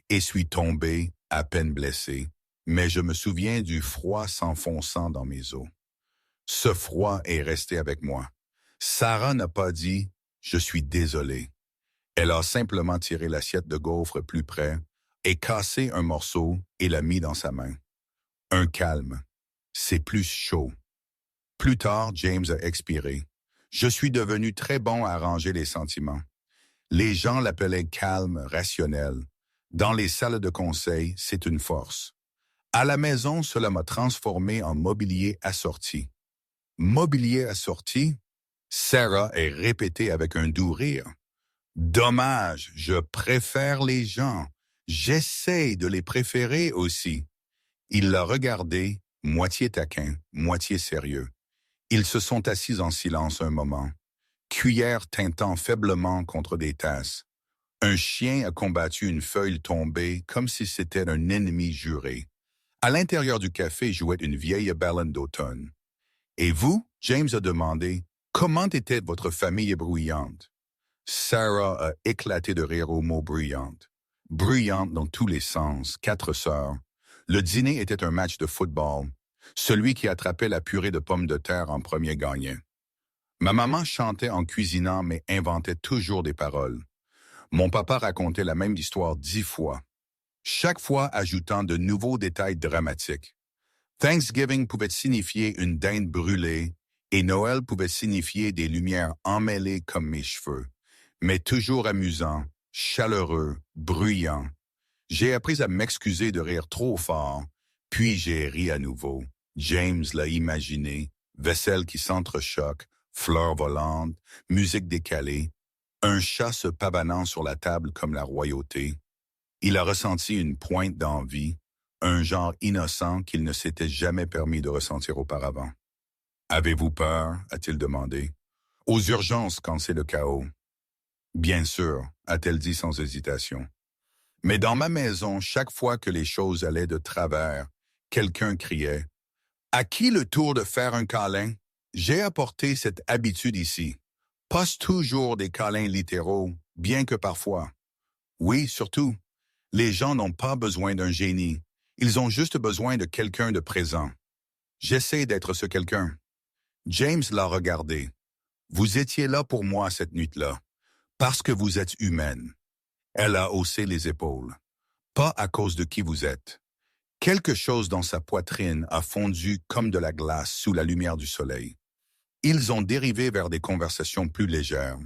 Speaker 1: et suis tombé, à peine blessé, mais je me souviens du froid s'enfonçant dans mes os. Ce froid est resté avec moi. Sarah n'a pas dit « Je suis désolé ». Elle a simplement tiré l'assiette de gaufres plus près et cassé un morceau et l'a mis dans sa main. Un calme. C'est plus chaud. Plus tard, James a expiré. Je suis devenu très bon à ranger les sentiments. Les gens l'appelaient calme, rationnel. Dans les salles de conseil, c'est une force. À la maison, cela m'a transformé en mobilier assorti. Mobilier assorti? Sarah est répétée avec un doux rire. Dommage, je préfère les gens. J'essaye de les préférer aussi. Il l'a regardé, moitié taquin, moitié sérieux. Ils se sont assis en silence un moment, cuillère tintant faiblement contre des tasses. Un chien a combattu une feuille tombée comme si c'était un ennemi juré. À l'intérieur du café jouait une vieille baleine d'automne. Et vous, James a demandé, comment était votre famille bruyante? Sarah a éclaté de rire au mot bruyante. Bruyante dans tous les sens, 4 sœurs. Le dîner était un match de football. Celui qui attrapait la purée de pommes de terre en premier gagnait. Ma maman chantait en cuisinant mais inventait toujours des paroles. Mon papa racontait la même histoire 10 fois, chaque fois ajoutant de nouveaux détails dramatiques. Thanksgiving pouvait signifier une dinde brûlée et Noël pouvait signifier des lumières emmêlées comme mes cheveux, mais toujours amusant, chaleureux, bruyant. J'ai appris à m'excuser de rire trop fort, puis j'ai ri à nouveau. James l'a imaginé, vaisselle qui s'entrechoque, fleurs volantes, musique décalée, un chat se pavanant sur la table comme la royauté. Il a ressenti une pointe d'envie, un genre innocent qu'il ne s'était jamais permis de ressentir auparavant. « Avez-vous peur ?» a-t-il demandé. « Aux urgences quand c'est le chaos. »« Bien sûr » a-t-elle dit sans hésitation. Mais dans ma maison, chaque fois que les choses allaient de travers, quelqu'un criait « À qui le tour de faire un câlin ?» J'ai apporté cette habitude ici. Pas toujours des câlins littéraux, bien que parfois. Oui, surtout. Les gens n'ont pas besoin d'un génie. Ils ont juste besoin de quelqu'un de présent. J'essaie d'être ce quelqu'un. James l'a regardé. Vous étiez là pour moi cette nuit-là, parce que vous êtes humaine. Elle a haussé les épaules. Pas à cause de qui vous êtes. Quelque chose dans sa poitrine a fondu comme de la glace sous la lumière du soleil. Ils ont dérivé vers des conversations plus légères.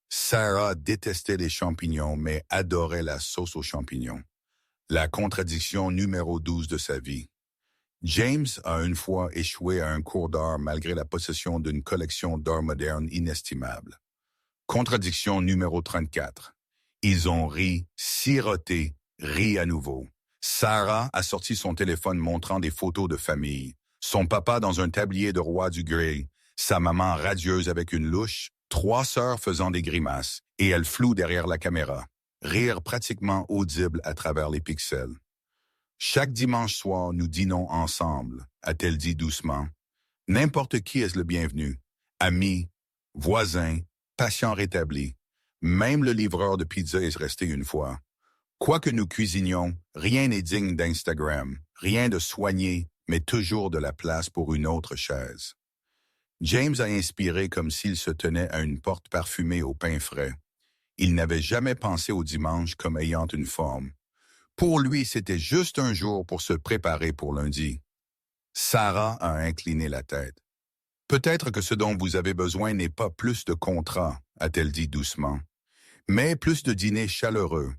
Speaker 1: Sarah détestait les champignons, mais adorait la sauce aux champignons. La contradiction numéro 12 de sa vie. James a une fois échoué à un cours d'art malgré la possession d'une collection d'art moderne inestimable. Contradiction numéro 34. Ils ont ri, siroté, ri à nouveau. Sarah a sorti son téléphone montrant des photos de famille. Son papa dans un tablier de roi du grès, sa maman radieuse avec une louche, 3 sœurs faisant des grimaces, et elle floue derrière la caméra. Rire pratiquement audible à travers les pixels. Chaque dimanche soir, nous dînons ensemble, a-t-elle dit doucement. N'importe qui est le bienvenu. Amis, voisins, patients rétablis. Même le livreur de pizza est resté une fois. Quoi que nous cuisinions, rien n'est digne d'Instagram. Rien de soigné, mais toujours de la place pour une autre chaise. James a inspiré comme s'il se tenait à une porte parfumée au pain frais. Il n'avait jamais pensé au dimanche comme ayant une forme. Pour lui, c'était juste un jour pour se préparer pour lundi. Sarah a incliné la tête. « Peut-être que ce dont vous avez besoin n'est pas plus de contrats, a-t-elle dit doucement, mais plus de dîners chaleureux. »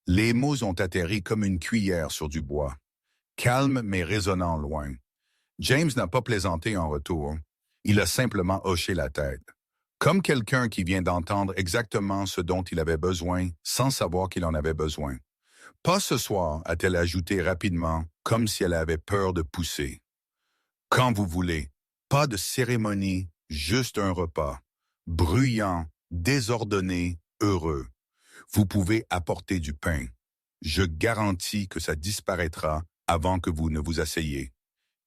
Speaker 1: Les mots ont atterri comme une cuillère sur du bois. Calme mais résonnant loin. James n'a pas plaisanté en retour. Il a simplement hoché la tête. Comme quelqu'un qui vient d'entendre exactement ce dont il avait besoin sans savoir qu'il en avait besoin. « Pas ce soir », a-t-elle ajouté rapidement, comme si elle avait peur de pousser. « Quand vous voulez. Pas de cérémonie, juste un repas. Bruyant, désordonné, heureux. Vous pouvez apporter du pain. Je garantis que ça disparaîtra avant que vous ne vous asseyez. »«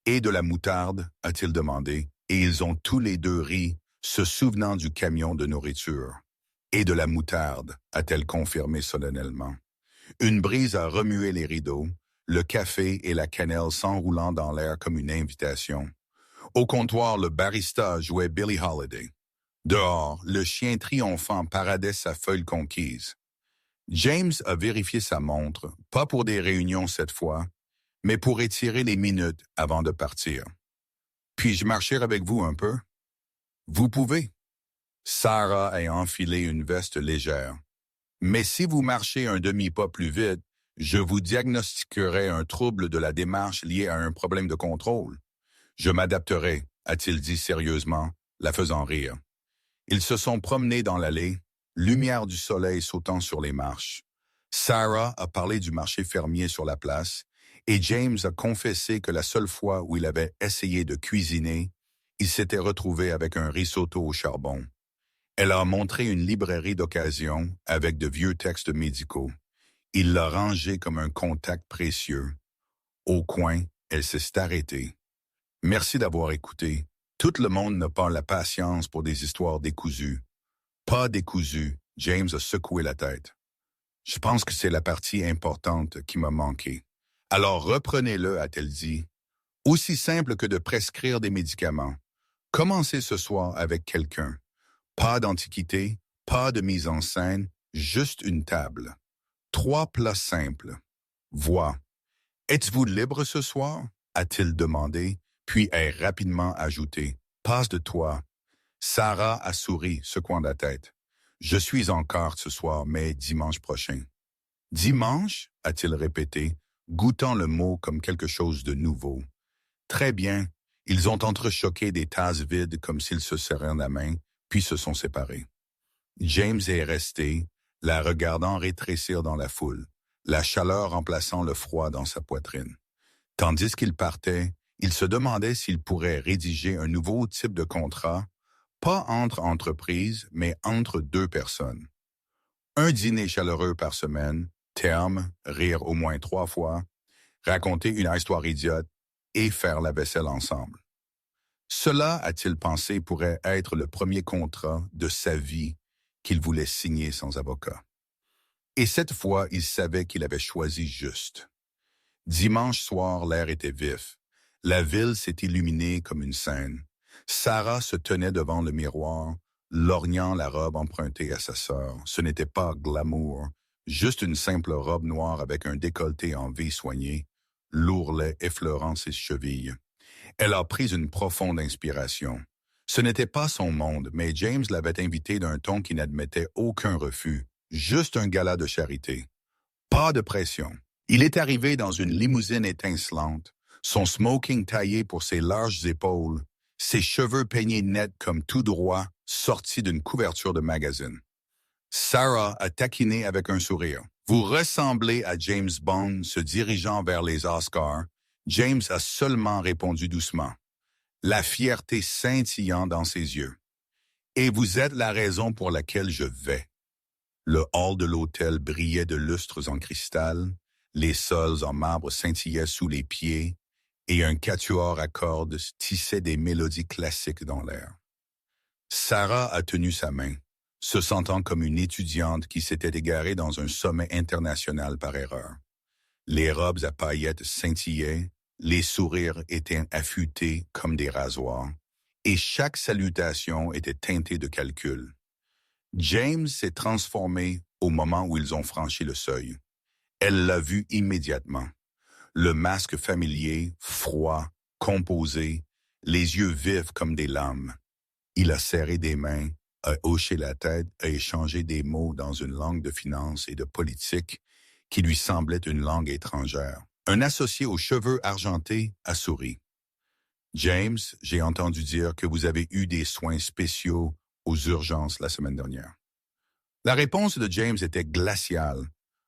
Speaker 1: Et de la moutarde ?» a-t-il demandé, et ils ont tous les deux ri, se souvenant du camion de nourriture. « Et de la moutarde ?» a-t-elle confirmé solennellement. Une brise a remué les rideaux, le café et la cannelle s'enroulant dans l'air comme une invitation. Au comptoir, le barista jouait Billie Holiday. Dehors, le chien triomphant paradait sa feuille conquise. James a vérifié sa montre, pas pour des réunions cette fois, mais pour étirer les minutes avant de partir. « Puis-je marcher avec vous un peu? »« Vous pouvez. » Sarah a enfilé une veste légère. « Mais si vous marchez un demi-pas plus vite, je vous diagnostiquerai un trouble de la démarche lié à un problème de contrôle. Je m'adapterai, a-t-il dit sérieusement, la faisant rire. Ils se sont promenés dans l'allée, lumière du soleil sautant sur les marches. Sarah a parlé du marché fermier sur la place, et James a confessé que la seule fois où il avait essayé de cuisiner, il s'était retrouvé avec un risotto au charbon. Elle a montré une librairie d'occasion avec de vieux textes médicaux. Il l'a rangé comme un contact précieux. Au coin, elle s'est arrêtée. « Merci d'avoir écouté. Tout le monde n'a pas la patience pour des histoires décousues. »« Pas décousues. » James a secoué la tête. « Je pense que c'est la partie importante qui m'a manqué. »« Alors reprenez-le, a-t-elle dit. » Aussi simple que de prescrire des médicaments. Commencez ce soir avec quelqu'un. Pas d'antiquité, pas de mise en scène, juste une table. 3 plats simples. Voix. Êtes-vous libre ce soir? A-t-il demandé, puis a rapidement ajouté. Passe de toi. Sarah a souri, secouant la tête. Je suis en carte ce soir, mais dimanche prochain. Dimanche? A-t-il répété, goûtant le mot comme quelque chose de nouveau. Très bien. Ils ont entrechoqué des tasses vides comme s'ils se serraient la main, puis se sont séparés. James est resté, la regardant rétrécir dans la foule, la chaleur remplaçant le froid dans sa poitrine. Tandis qu'il partait, il se demandait s'il pourrait rédiger un nouveau type de contrat, pas entre entreprises, mais entre 2 personnes. Un dîner chaleureux par semaine, terme, rire au moins 3 fois, raconter une histoire idiote et faire la vaisselle ensemble. Cela, a-t-il pensé, pourrait être le premier contrat de sa vie qu'il voulait signer sans avocat. Et cette fois, il savait qu'il avait choisi juste. Dimanche soir, l'air était vif. La ville s'est illuminée comme une scène. Sarah se tenait devant le miroir, lorgnant la robe empruntée à sa sœur. Ce n'était pas glamour, juste une simple robe noire avec un décolleté en V soigné, l'ourlet effleurant ses chevilles. Elle a pris une profonde inspiration. Ce n'était pas son monde, mais James l'avait invitée d'un ton qui n'admettait aucun refus, juste un gala de charité. Pas de pression. Il est arrivé dans une limousine étincelante, son smoking taillé pour ses larges épaules, ses cheveux peignés nets comme tout droit, sortis d'une couverture de magazine. Sarah a taquiné avec un sourire. Vous ressemblez à James Bond se dirigeant vers les Oscars. James a seulement répondu doucement, la fierté scintillant dans ses yeux. Et vous êtes la raison pour laquelle je vais. Le hall de l'hôtel brillait de lustres en cristal, les sols en marbre scintillaient sous les pieds, et un quatuor à cordes tissait des mélodies classiques dans l'air. Sarah a tenu sa main, se sentant comme une étudiante qui s'était égarée dans un sommet international par erreur. Les robes à paillettes scintillaient, les sourires étaient affûtés comme des rasoirs, et chaque salutation était teintée de calcul. James s'est transformé au moment où ils ont franchi le seuil. Elle l'a vu immédiatement. Le masque familier, froid, composé, les yeux vifs comme des lames. Il a serré des mains, a hoché la tête, a échangé des mots dans une langue de finance et de politique qui lui semblait une langue étrangère. Un associé aux cheveux argentés a souri. James, j'ai entendu dire que vous avez eu des soins spéciaux aux urgences la semaine dernière. La réponse de James était glaciale.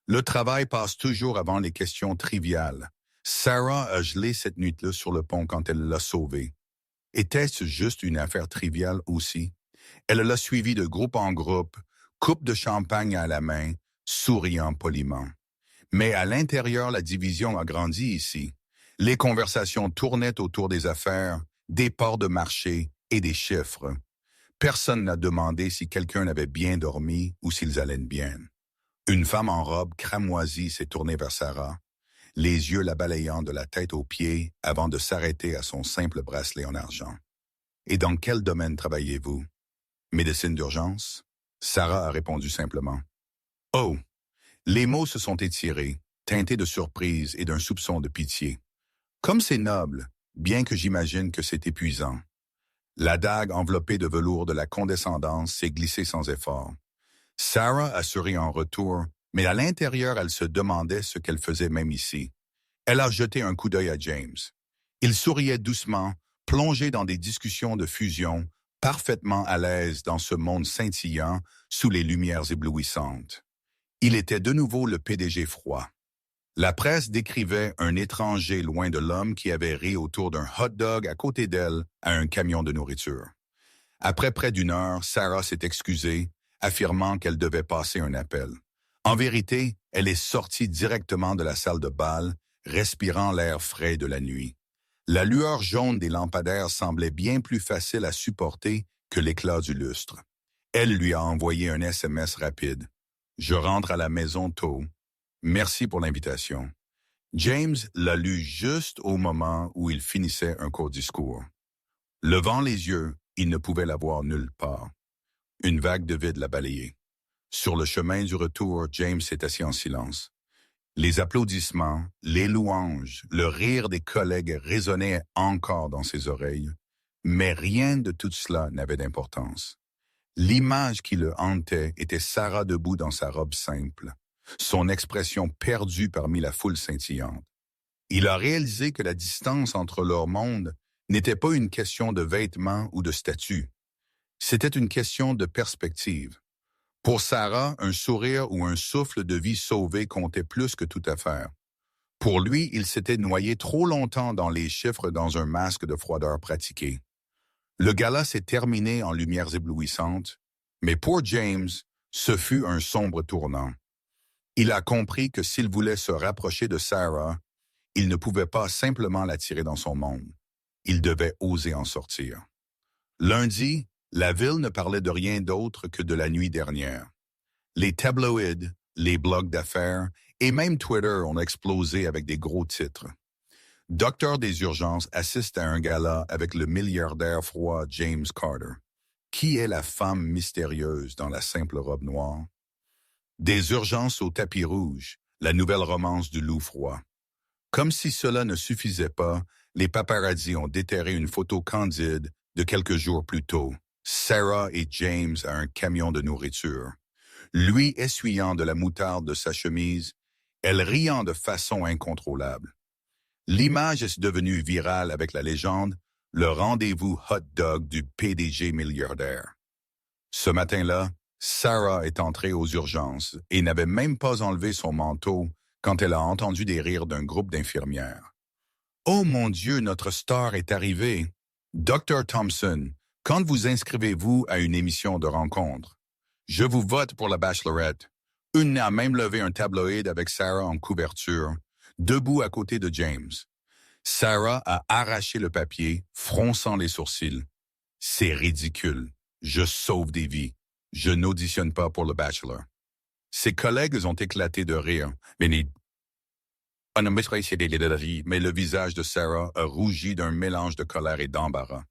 Speaker 1: Le travail passe toujours avant les questions triviales. Sarah a gelé cette nuit-là sur le pont quand elle l'a sauvée. Était-ce juste une affaire triviale aussi? Elle l'a suivi de groupe en groupe, coupe de champagne à la main, souriant poliment. Mais à l'intérieur, la division a grandi ici. Les conversations tournaient autour des affaires, des ports de marché et des chiffres. Personne n'a demandé si quelqu'un avait bien dormi ou s'ils allaient bien. Une femme en robe cramoisie s'est tournée vers Sarah, les yeux la balayant de la tête aux pieds avant de s'arrêter à son simple bracelet en argent. « Et dans quel domaine travaillez-vous? » « Médecine d'urgence? » Sarah a répondu simplement. « Oh! » Les mots se sont étirés, teintés de surprise et d'un soupçon de pitié. Comme c'est noble, bien que j'imagine que c'est épuisant. La dague enveloppée de velours de la condescendance s'est glissée sans effort. Sarah a souri en retour, mais à l'intérieur, elle se demandait ce qu'elle faisait même ici. Elle a jeté un coup d'œil à James. Il souriait doucement, plongé dans des discussions de fusion, parfaitement à l'aise dans ce monde scintillant sous les lumières éblouissantes. Il était de nouveau le PDG froid. La presse décrivait un étranger loin de l'homme qui avait ri autour d'un hot-dog à côté d'elle à un camion de nourriture. Après près d'une heure, Sarah s'est excusée, affirmant qu'elle devait passer un appel. En vérité, elle est sortie directement de la salle de bal, respirant l'air frais de la nuit. La lueur jaune des lampadaires semblait bien plus facile à supporter que l'éclat du lustre. Elle lui a envoyé un SMS rapide. « Je rentre à la maison tôt. Merci pour l'invitation. » James l'a lu juste au moment où il finissait un court discours. Levant les yeux, il ne pouvait la voir nulle part. Une vague de vide l'a balayé. Sur le chemin du retour, James s'est assis en silence. Les applaudissements, les louanges, le rire des collègues résonnaient encore dans ses oreilles, mais rien de tout cela n'avait d'importance. L'image qui le hantait était Sarah debout dans sa robe simple, son expression perdue parmi la foule scintillante. Il a réalisé que la distance entre leur monde n'était pas une question de vêtements ou de statut. C'était une question de perspective. Pour Sarah, un sourire ou un souffle de vie sauvé comptait plus que toute affaire. Pour lui, il s'était noyé trop longtemps dans les chiffres dans un masque de froideur pratiqué. Le gala s'est terminé en lumières éblouissantes, mais pour James, ce fut un sombre tournant. Il a compris que s'il voulait se rapprocher de Sarah, il ne pouvait pas simplement l'attirer dans son monde. Il devait oser en sortir. Lundi, la ville ne parlait de rien d'autre que de la nuit dernière. Les tabloïds, les blogs d'affaires et même Twitter ont explosé avec des gros titres. Docteur des urgences assiste à un gala avec le milliardaire froid James Carter. Qui est la femme mystérieuse dans la simple robe noire? Des urgences au tapis rouge, la nouvelle romance du loup froid. Comme si cela ne suffisait pas, les paparazzis ont déterré une photo candide de quelques jours plus tôt. Sarah et James à un camion de nourriture. Lui essuyant de la moutarde de sa chemise, elle riant de façon incontrôlable. L'image est devenue virale avec la légende « Le rendez-vous hot dog du PDG milliardaire ». Ce matin-là, Sarah est entrée aux urgences et n'avait même pas enlevé son manteau quand elle a entendu des rires d'un groupe d'infirmières. « Oh mon Dieu, notre star est arrivée! Dr. Thompson, quand vous inscrivez-vous à une émission de rencontre? Je vous vote pour la Bachelorette. » Une a même levé un tabloïd avec Sarah en couverture, debout à côté de James. Sarah a arraché le papier, fronçant les sourcils. « C'est ridicule. Je sauve des vies. Je n'auditionne pas pour le Bachelor. » Ses collègues ont éclaté de rire, mais le visage de Sarah a rougi d'un mélange de colère et d'embarras.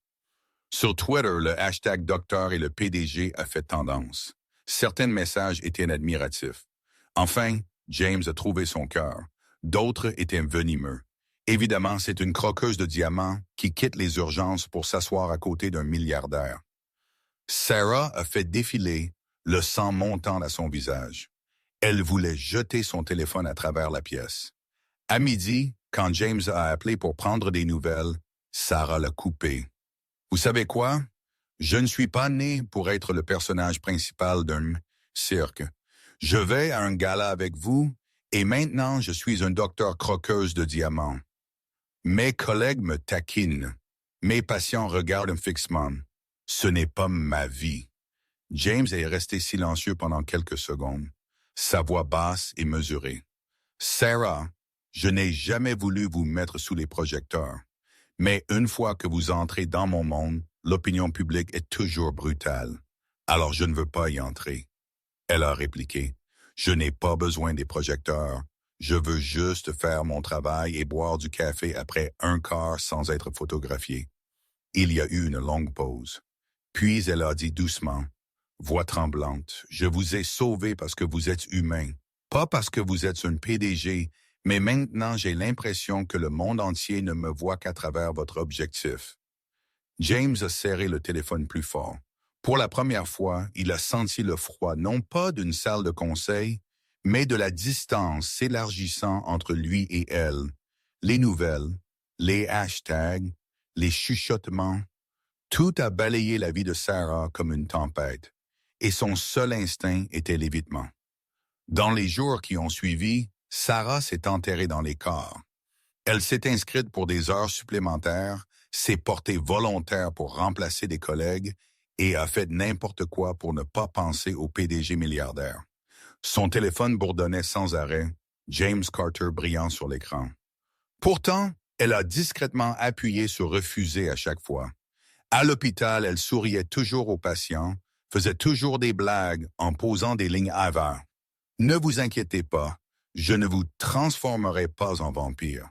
Speaker 1: Sur Twitter, le hashtag Docteur et le PDG a fait tendance. Certains messages étaient admiratifs. Enfin, James a trouvé son cœur. D'autres étaient venimeux. Évidemment, c'est une croqueuse de diamants qui quitte les urgences pour s'asseoir à côté d'un milliardaire. Sarah a fait défiler le sang montant à son visage. Elle voulait jeter son téléphone à travers la pièce. À midi, quand James a appelé pour prendre des nouvelles, Sarah l'a coupé. « Vous savez quoi? Je ne suis pas né pour être le personnage principal d'un cirque. Je vais à un gala avec vous et maintenant je suis un docteur croqueuse de diamants. Mes collègues me taquinent. Mes patients regardent fixement. Ce n'est pas ma vie. » James est resté silencieux pendant quelques secondes, sa voix basse et mesurée. « Sarah, je n'ai jamais voulu vous mettre sous les projecteurs. Mais une fois que vous entrez dans mon monde, l'opinion publique est toujours brutale. Alors je ne veux pas y entrer. » Elle a répliqué. « Je n'ai pas besoin des projecteurs. Je veux juste faire mon travail et boire du café après un quart sans être photographié. » Il y a eu une longue pause. Puis elle a dit doucement, voix tremblante, « Je vous ai sauvé parce que vous êtes humain, pas parce que vous êtes un PDG, mais maintenant j'ai l'impression que le monde entier ne me voit qu'à travers votre objectif. » James a serré le téléphone plus fort. Pour la première fois, il a senti le froid non pas d'une salle de conseil, mais de la distance s'élargissant entre lui et elle. Les nouvelles, les hashtags, les chuchotements, tout a balayé la vie de Sarah comme une tempête, et son seul instinct était l'évitement. Dans les jours qui ont suivi, Sarah s'est enterrée dans les corps. Elle s'est inscrite pour des heures supplémentaires, s'est portée volontaire pour remplacer des collègues et a fait n'importe quoi pour ne pas penser au PDG milliardaire. Son téléphone bourdonnait sans arrêt, James Carter brillant sur l'écran. Pourtant, elle a discrètement appuyé sur « refuser » à chaque fois. À l'hôpital, elle souriait toujours aux patients, faisait toujours des blagues en posant des lignes avare. « Ne vous inquiétez pas, Je ne vous transformerai pas en vampire.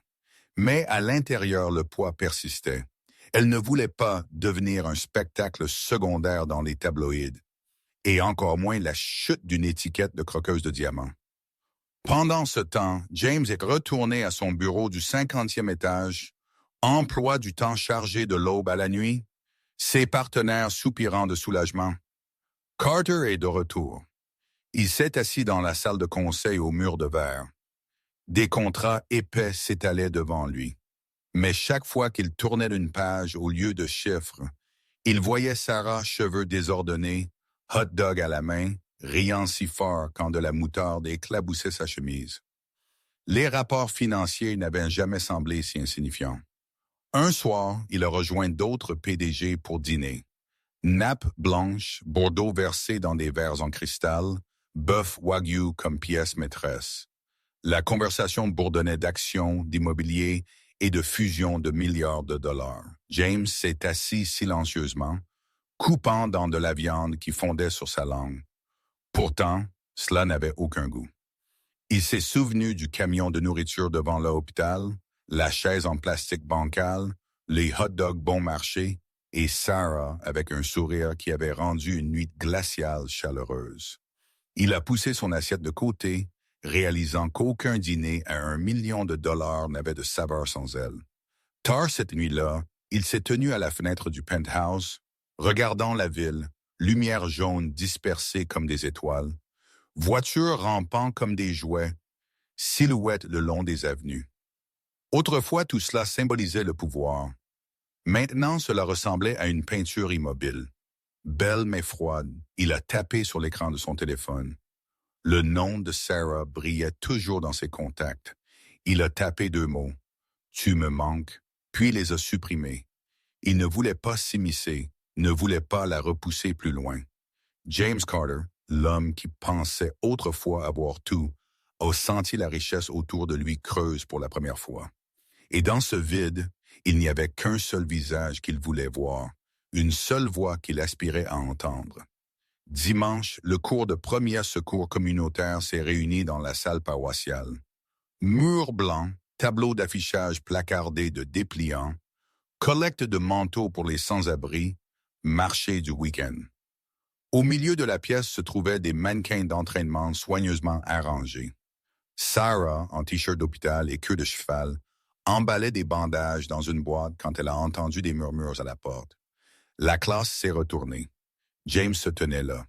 Speaker 1: Mais à l'intérieur, le poids persistait. Elle ne voulait pas devenir un spectacle secondaire dans les tabloïds, et encore moins la chute d'une étiquette de croqueuse de diamants. Pendant ce temps, James est retourné à son bureau du 50e étage, emploi du temps chargé de l'aube à la nuit, ses partenaires soupirant de soulagement. Carter est de retour. Il s'est assis dans la salle de conseil au mur de verre. Des contrats épais s'étalaient devant lui. Mais chaque fois qu'il tournait une page au lieu de chiffres, il voyait Sarah, cheveux désordonnés, hot dog à la main, riant si fort quand de la moutarde éclaboussait sa chemise. Les rapports financiers n'avaient jamais semblé si insignifiants. Un soir, il a rejoint d'autres PDG pour dîner. Nappe blanche, Bordeaux versé dans des verres en cristal, bœuf wagyu comme pièce maîtresse. La conversation bourdonnait d'actions, d'immobilier et de fusion de milliards de dollars. James s'est assis silencieusement, coupant dans de la viande qui fondait sur sa langue. Pourtant, cela n'avait aucun goût. Il s'est souvenu du camion de nourriture devant l'hôpital, la chaise en plastique bancal, les hot dogs bon marché et Sarah avec un sourire qui avait rendu une nuit glaciale chaleureuse. Il a poussé son assiette de côté, réalisant qu'aucun dîner à $1 million n'avait de saveur sans elle. Tard cette nuit-là, il s'est tenu à la fenêtre du penthouse, regardant la ville, lumière jaune dispersée comme des étoiles, voitures rampant comme des jouets, silhouettes le long des avenues. Autrefois, tout cela symbolisait le pouvoir. Maintenant, cela ressemblait à une peinture immobile. Belle mais froide, il a tapé sur l'écran de son téléphone. Le nom de Sarah brillait toujours dans ses contacts. Il a tapé 2 mots. « Tu me manques », puis les a supprimés. Il ne voulait pas s'immiscer, ne voulait pas la repousser plus loin. James Carter, l'homme qui pensait autrefois avoir tout, a senti la richesse autour de lui creuse pour la première fois. Et dans ce vide, il n'y avait qu'un seul visage qu'il voulait voir, une seule voix qu'il aspirait à entendre. Dimanche, le cours de premier secours communautaire s'est réuni dans la salle paroissiale. Mur blanc, tableau d'affichage placardé de dépliants, collecte de manteaux pour les sans-abri, marché du week-end. Au milieu de la pièce se trouvaient des mannequins d'entraînement soigneusement arrangés. Sarah, en t-shirt d'hôpital et queue de cheval, emballait des bandages dans une boîte quand elle a entendu des murmures à la porte. La classe s'est retournée. James se tenait là.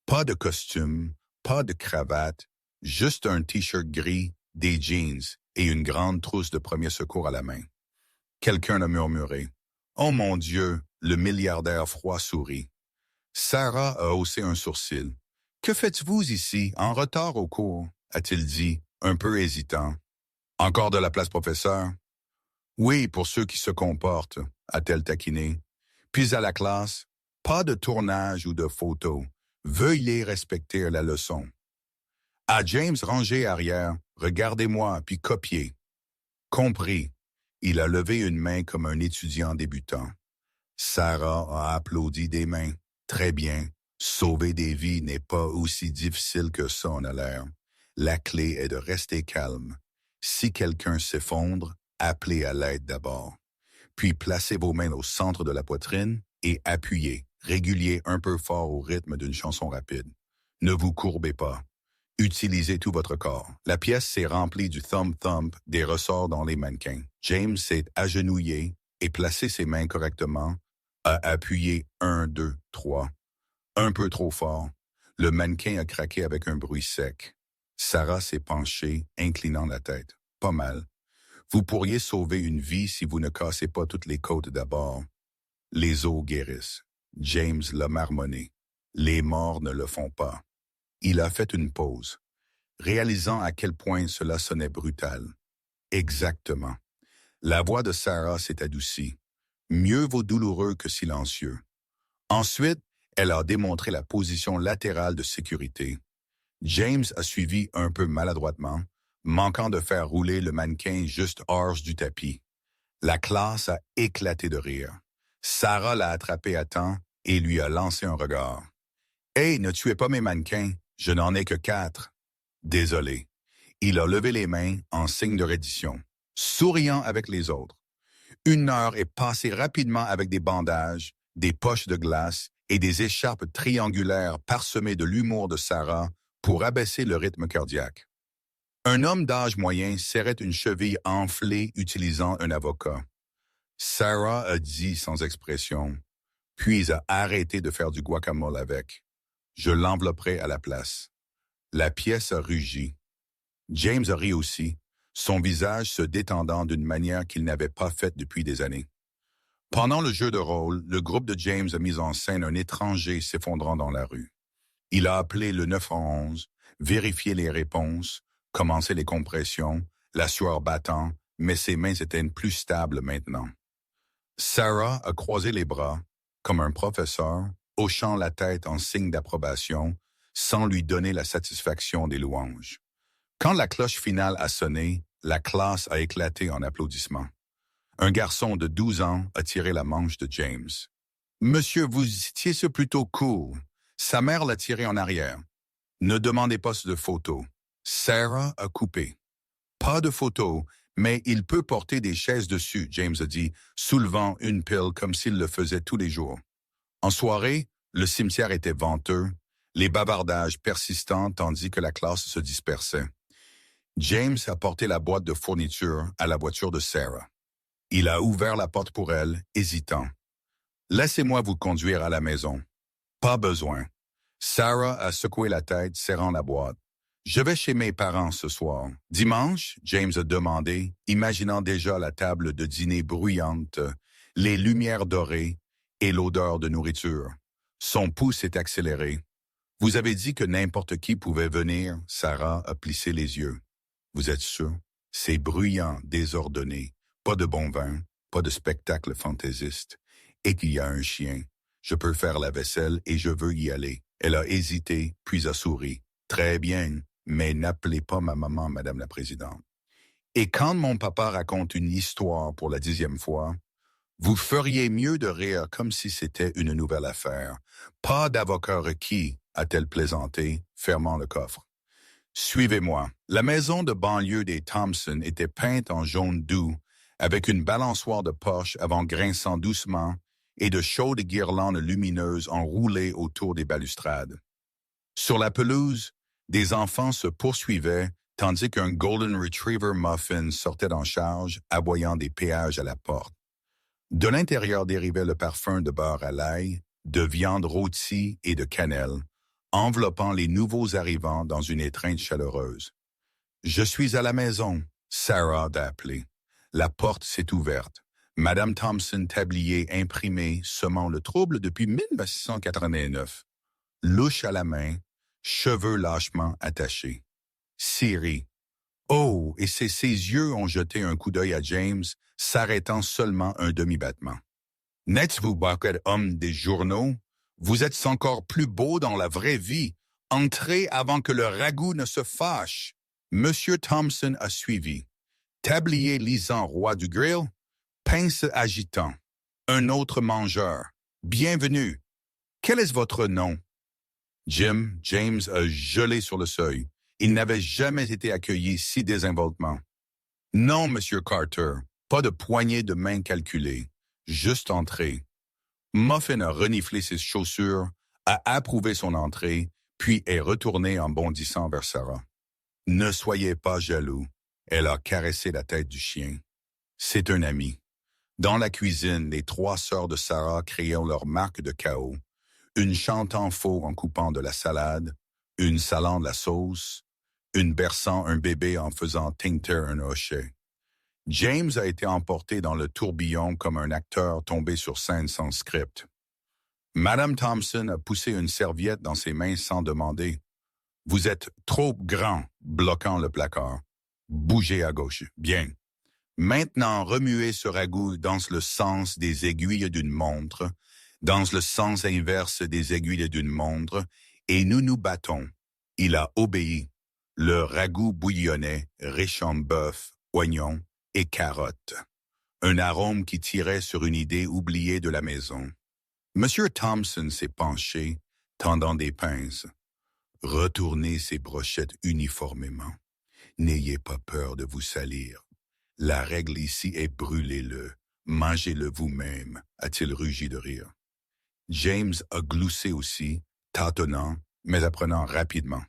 Speaker 1: Pas de costume, pas de cravate, juste un t-shirt gris, des jeans et une grande trousse de premier secours à la main. Quelqu'un a murmuré. « Oh mon Dieu !» Le milliardaire froid sourit. Sarah a haussé un sourcil. « Que faites-vous ici, en retard au cours ?» a-t-il dit, un peu hésitant. « Encore de la place, professeur ?»« Oui, pour ceux qui se comportent, » a-t-elle taquiné. Puis à la classe, « Pas de tournage ou de photos. Veuillez respecter la leçon. » À James, rangée arrière, « Regardez-moi, puis copiez. » Compris. Il a levé une main comme un étudiant débutant. Sarah a applaudi des mains. Très bien. Sauver des vies n'est pas aussi difficile que ça en a l'air. La clé est de rester calme. Si quelqu'un s'effondre, appelez à l'aide d'abord. Puis placez vos mains au centre de la poitrine et appuyez, régulier un peu fort au rythme d'une chanson rapide. Ne vous courbez pas. Utilisez tout votre corps. La pièce s'est remplie du thump-thump des ressorts dans les mannequins. James s'est agenouillé et placé ses mains correctement, a appuyé 1, 2, 3. Un peu trop fort. Le mannequin a craqué avec un bruit sec. Sarah s'est penchée, inclinant la tête. Pas mal. Vous pourriez sauver une vie si vous ne cassez pas toutes les côtes d'abord. Les os guérissent. James l'a marmonné. Les morts ne le font pas. Il a fait une pause, réalisant à quel point cela sonnait brutal. Exactement. La voix de Sarah s'est adoucie. Mieux vaut douloureux que silencieux. Ensuite, elle a démontré la position latérale de sécurité. James a suivi un peu maladroitement, manquant de faire rouler le mannequin juste hors du tapis. La classe a éclaté de rire. Sarah l'a attrapé à temps et lui a lancé un regard. « Hey, ne tuez pas mes mannequins, je n'en ai que 4. » Désolé. Il a levé les mains en signe de reddition, souriant avec les autres. 1 heure est passée rapidement avec des bandages, des poches de glace et des écharpes triangulaires parsemées de l'humour de Sarah pour abaisser le rythme cardiaque. Un homme d'âge moyen serrait une cheville enflée utilisant un avocat. Sarah a dit sans expression, puis a arrêté de faire du guacamole avec. Je l'envelopperai à la place. La pièce a rugi. James a ri aussi, son visage se détendant d'une manière qu'il n'avait pas faite depuis des années. Pendant le jeu de rôle, le groupe de James a mis en scène un étranger s'effondrant dans la rue. Il a appelé le 911, vérifié les réponses, commencé les compressions, la sueur battant, mais ses mains étaient plus stables maintenant. Sarah a croisé les bras, comme un professeur, hochant la tête en signe d'approbation, sans lui donner la satisfaction des louanges. Quand la cloche finale a sonné, la classe a éclaté en applaudissements. Un garçon de 12 ans a tiré la manche de James. « Monsieur, vous étiez ce plutôt cool. » Sa mère l'a tiré en arrière. « Ne demandez pas de photos. » Sarah a coupé. « Pas de photos, mais il peut porter des chaises dessus, » James a dit, soulevant une pile comme s'il le faisait tous les jours. En soirée, le cimetière était venteux, les bavardages persistants tandis que la classe se dispersait. James a porté la boîte de fourniture à la voiture de Sarah. Il a ouvert la porte pour elle, hésitant. « Laissez-moi vous conduire à la maison. »« Pas besoin. » Sarah a secoué la tête, serrant la boîte. « Je vais chez mes parents ce soir. »« Dimanche ?» James a demandé, imaginant déjà la table de dîner bruyante, les lumières dorées et l'odeur de nourriture. Son pouls s'est accéléré. « Vous avez dit que n'importe qui pouvait venir. » Sarah a plissé les yeux. « Vous êtes sûr? C'est bruyant, désordonné. Pas de bon vin, pas de spectacle fantaisiste. Et qu'il y a un chien. Je peux faire la vaisselle et je veux y aller. » Elle a hésité, puis a souri. « Très bien, mais n'appelez pas ma maman, Madame la Présidente. » Et quand mon papa raconte une histoire pour la 10e fois, vous feriez mieux de rire comme si c'était une nouvelle affaire. Pas d'avocat requis, a-t-elle plaisanté, fermant le coffre. Suivez-moi. La maison de banlieue des Thompson était peinte en jaune doux, avec une balançoire de poche avant grinçant doucement et de chaudes guirlandes lumineuses enroulées autour des balustrades. Sur la pelouse, des enfants se poursuivaient, tandis qu'un Golden Retriever Muffin sortait en charge, aboyant des péages à la porte. De l'intérieur dérivait le parfum de beurre à l'ail, de viande rôtie et de cannelle, enveloppant les nouveaux arrivants dans une étreinte chaleureuse. « Je suis à la maison », Sarah a appelé. La porte s'est ouverte. Madame Thompson, tablier imprimé, semant le trouble depuis 1989. Louche à la main, cheveux lâchement attachés. Siri. Oh, et ses yeux ont jeté un coup d'œil à James, s'arrêtant seulement un demi-battement. N'êtes-vous pas homme des journaux? Vous êtes encore plus beau dans la vraie vie. Entrez avant que le ragoût ne se fâche. Monsieur Thompson a suivi. Tablier lisant roi du grill, pince agitant. Un autre mangeur. Bienvenue. Quel est votre nom? Jim, James a gelé sur le seuil. Il n'avait jamais été accueilli si désinvoltement. Non, Monsieur Carter, pas de poignée de main calculée. Juste entrée. Muffin a reniflé ses chaussures, a approuvé son entrée, puis est retourné en bondissant vers Sarah. Ne soyez pas jaloux. Elle a caressé la tête du chien. C'est un ami. Dans la cuisine, les 3 sœurs de Sarah créaient leur marque de chaos. Une chantant faux en coupant de la salade, une salant de la sauce, une berçant un bébé en faisant tinter un hochet. James a été emporté dans le tourbillon comme un acteur tombé sur scène sans script. Madame Thompson a poussé une serviette dans ses mains sans demander. « Vous êtes trop grand », bloquant le placard. « Bougez à gauche. Bien. Maintenant, remuez ce ragoût dans le sens des aiguilles d'une montre, dans le sens inverse des aiguilles d'une montre, et nous nous battons. » Il a obéi. Le ragoût bouillonnait, riche en bœuf, oignons et carottes. Un arôme qui tirait sur une idée oubliée de la maison. Monsieur Thompson s'est penché, tendant des pinces. Retournez ces brochettes uniformément. N'ayez pas peur de vous salir. La règle ici est brûlez-le, mangez-le vous-même, a-t-il rugi de rire. James a gloussé aussi, tâtonnant, mais apprenant rapidement.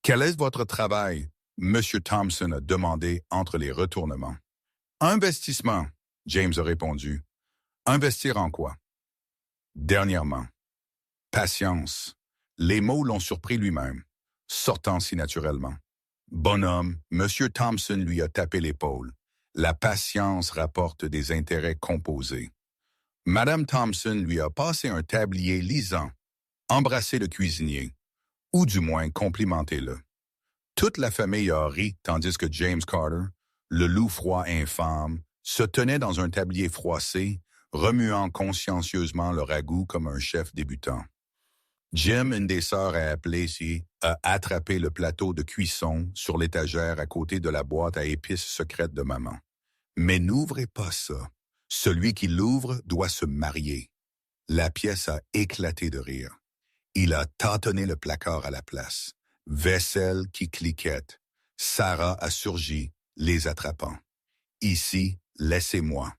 Speaker 1: Quel est votre travail? Monsieur Thompson a demandé entre les retournements. Investissement, James a répondu. Investir en quoi? Dernièrement. Patience. Les mots l'ont surpris lui-même, sortant si naturellement. Bonhomme, Monsieur Thompson lui a tapé l'épaule. La patience rapporte des intérêts composés. Madame Thompson lui a passé un tablier lisant, embrassé le cuisinier, ou du moins complimenté-le. Toute la famille a ri, tandis que James Carter, le loup froid infâme, se tenait dans un tablier froissé, remuant consciencieusement le ragoût comme un chef débutant. Jim, une des sœurs a appelé a attrapé le plateau de cuisson sur l'étagère à côté de la boîte à épices secrète de maman. Mais n'ouvrez pas ça. Celui qui l'ouvre doit se marier. La pièce a éclaté de rire. Il a tâtonné le placard à la place. Vaisselle qui cliquette. Sarah a surgi, les attrapant. Ici, laissez-moi.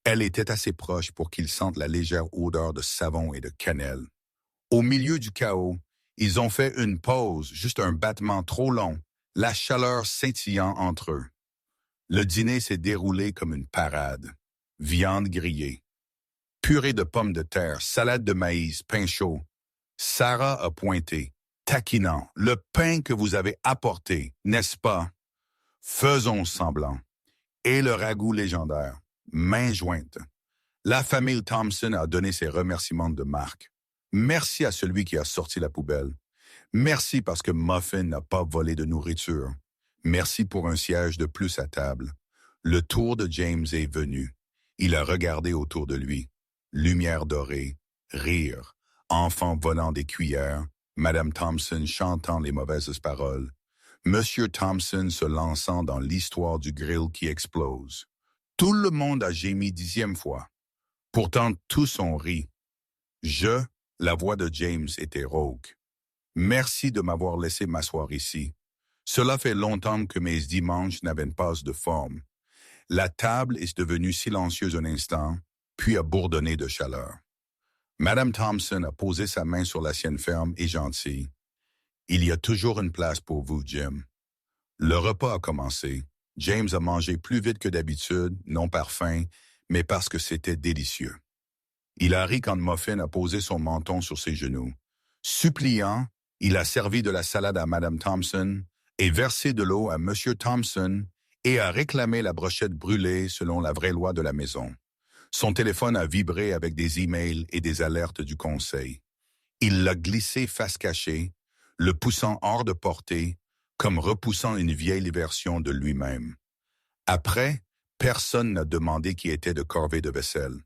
Speaker 1: Elle était assez proche pour qu'il sente la légère odeur de savon et de cannelle. Au milieu du chaos, ils ont fait une pause, juste un battement trop long, la chaleur scintillant entre eux. Le dîner s'est déroulé comme une parade. Viande grillée, purée de pommes de terre, salade de maïs, pain chaud. Sarah a pointé, taquinant, le pain que vous avez apporté, n'est-ce pas? Faisons semblant. Et le ragoût légendaire, main jointe. La famille Thompson a donné ses remerciements de marque. Merci à celui qui a sorti la poubelle. Merci parce que Muffin n'a pas volé de nourriture. Merci pour un siège de plus à table. Le tour de James est venu. Il a regardé autour de lui. Lumière dorée, rire, enfants volant des cuillères, Madame Thompson chantant les mauvaises paroles, Monsieur Thompson se lançant dans l'histoire du grill qui explose. Tout le monde a gémi 10e fois. Pourtant, tous ont ri. La voix de James était rauque. Merci de m'avoir laissé m'asseoir ici. Cela fait longtemps que mes dimanches n'avaient pas de forme. La table est devenue silencieuse un instant, puis a bourdonné de chaleur. Madame Thompson a posé sa main sur la sienne ferme et gentille. Il y a toujours une place pour vous, Jim. Le repas a commencé. James a mangé plus vite que d'habitude, non par faim, mais parce que c'était délicieux. Il a ri quand Muffin a posé son menton sur ses genoux. Suppliant, il a servi de la salade à Madame Thompson et versé de l'eau à Monsieur Thompson et a réclamé la brochette brûlée selon la vraie loi de la maison. Son téléphone a vibré avec des emails et des alertes du conseil. Il l'a glissé face cachée, le poussant hors de portée, comme repoussant une vieille version de lui-même. Après, personne n'a demandé qui était de corvée de vaisselle.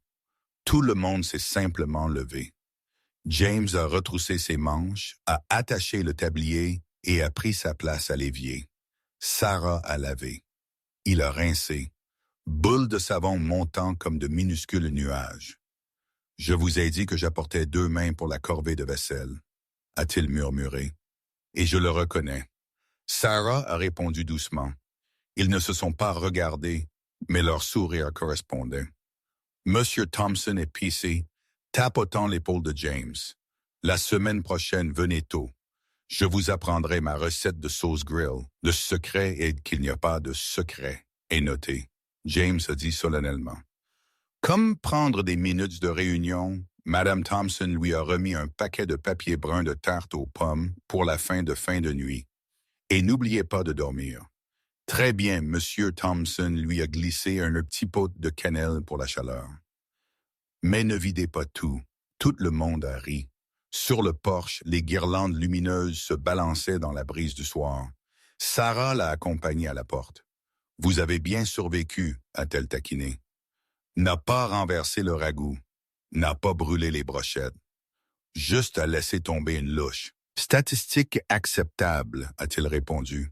Speaker 1: Tout le monde s'est simplement levé. James a retroussé ses manches, a attaché le tablier et a pris sa place à l'évier. Sarah a lavé. Il a rincé, boules de savon montant comme de minuscules nuages. Je vous ai dit que j'apportais 2 mains pour la corvée de vaisselle, a-t-il murmuré. Et je le reconnais. Sarah a répondu doucement. Ils ne se sont pas regardés, mais leur sourire correspondait. Monsieur Thompson et PC, tapotant l'épaule de James. La semaine prochaine, venez tôt. Je vous apprendrai ma recette de sauce grill. Le secret est qu'il n'y a pas de secret, est noté. James a dit solennellement. Comme prendre des minutes de réunion, Madame Thompson lui a remis un paquet de papier brun de tarte aux pommes pour la fin de nuit. Et n'oubliez pas de dormir. Très bien, Monsieur Thompson lui a glissé un petit pot de cannelle pour la chaleur. Mais ne videz pas tout. Tout le monde a ri. Sur le porche, les guirlandes lumineuses se balançaient dans la brise du soir. Sarah l'a accompagnée à la porte. « Vous avez bien survécu », a-t-elle taquiné. « N'a pas renversé le ragoût. N'a pas brûlé les brochettes. Juste à laisser tomber une louche. Statistique acceptable, a-t-il répondu.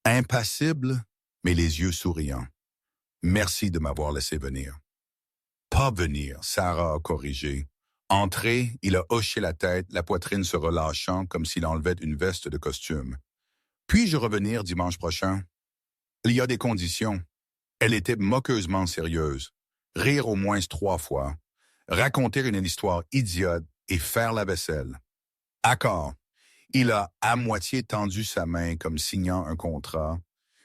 Speaker 1: Impassible, mais les yeux souriants. Merci de m'avoir laissé venir. Pas venir, Sarah a corrigé. Entré, il a hoché la tête, la poitrine se relâchant comme s'il enlevait une veste de costume. Puis-je revenir dimanche prochain? Il y a des conditions. Elle était moqueusement sérieuse. Rire au moins 3 fois. Raconter une histoire idiote et faire la vaisselle. Accord. Il a à moitié tendu sa main comme signant un contrat,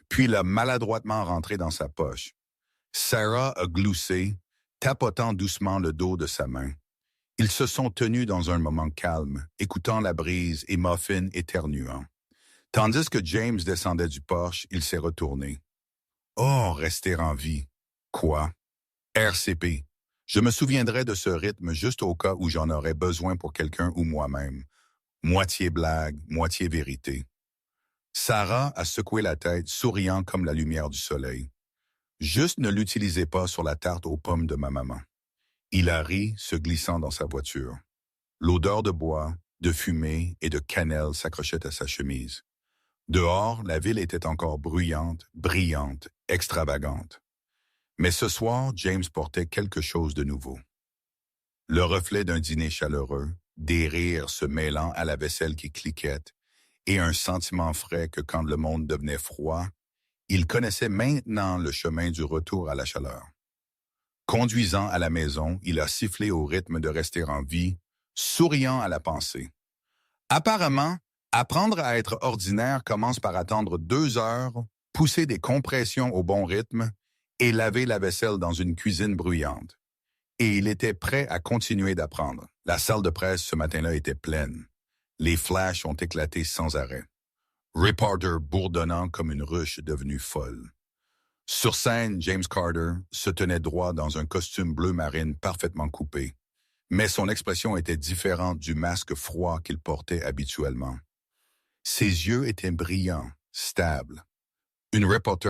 Speaker 1: puis l'a maladroitement rentré dans sa poche. Sarah a gloussé, tapotant doucement le dos de sa main. Ils se sont tenus dans un moment calme, écoutant la brise et Muffin éternuant. Tandis que James descendait du porche, il s'est retourné. Oh, rester en vie. Quoi? RCP. Je me souviendrai de ce rythme juste au cas où j'en aurais besoin pour quelqu'un ou moi-même. Moitié blague, moitié vérité. Sarah a secoué la tête, souriant comme la lumière du soleil. Juste ne l'utilisez pas sur la tarte aux pommes de ma maman. Il a ri, se glissant dans sa voiture. L'odeur de bois, de fumée et de cannelle s'accrochait à sa chemise. Dehors, la ville était encore bruyante, brillante, extravagante. Mais ce soir, James portait quelque chose de nouveau. Le reflet d'un dîner chaleureux, des rires se mêlant à la vaisselle qui cliquette, et un sentiment frais que quand le monde devenait froid, il connaissait maintenant le chemin du retour à la chaleur. Conduisant à la maison, il a sifflé au rythme de rester en vie, souriant à la pensée. Apparemment, apprendre à être ordinaire commence par attendre 2 heures, pousser des compressions au bon rythme et laver la vaisselle dans une cuisine bruyante. Et il était prêt à continuer d'apprendre. La salle de presse ce matin-là était pleine. Les flashs ont éclaté sans arrêt. Reporter bourdonnant comme une ruche devenue folle. Sur scène, James Carter se tenait droit dans un costume bleu marine parfaitement coupé, mais son expression était différente du masque froid qu'il portait habituellement. Ses yeux étaient brillants, stables. Une reporter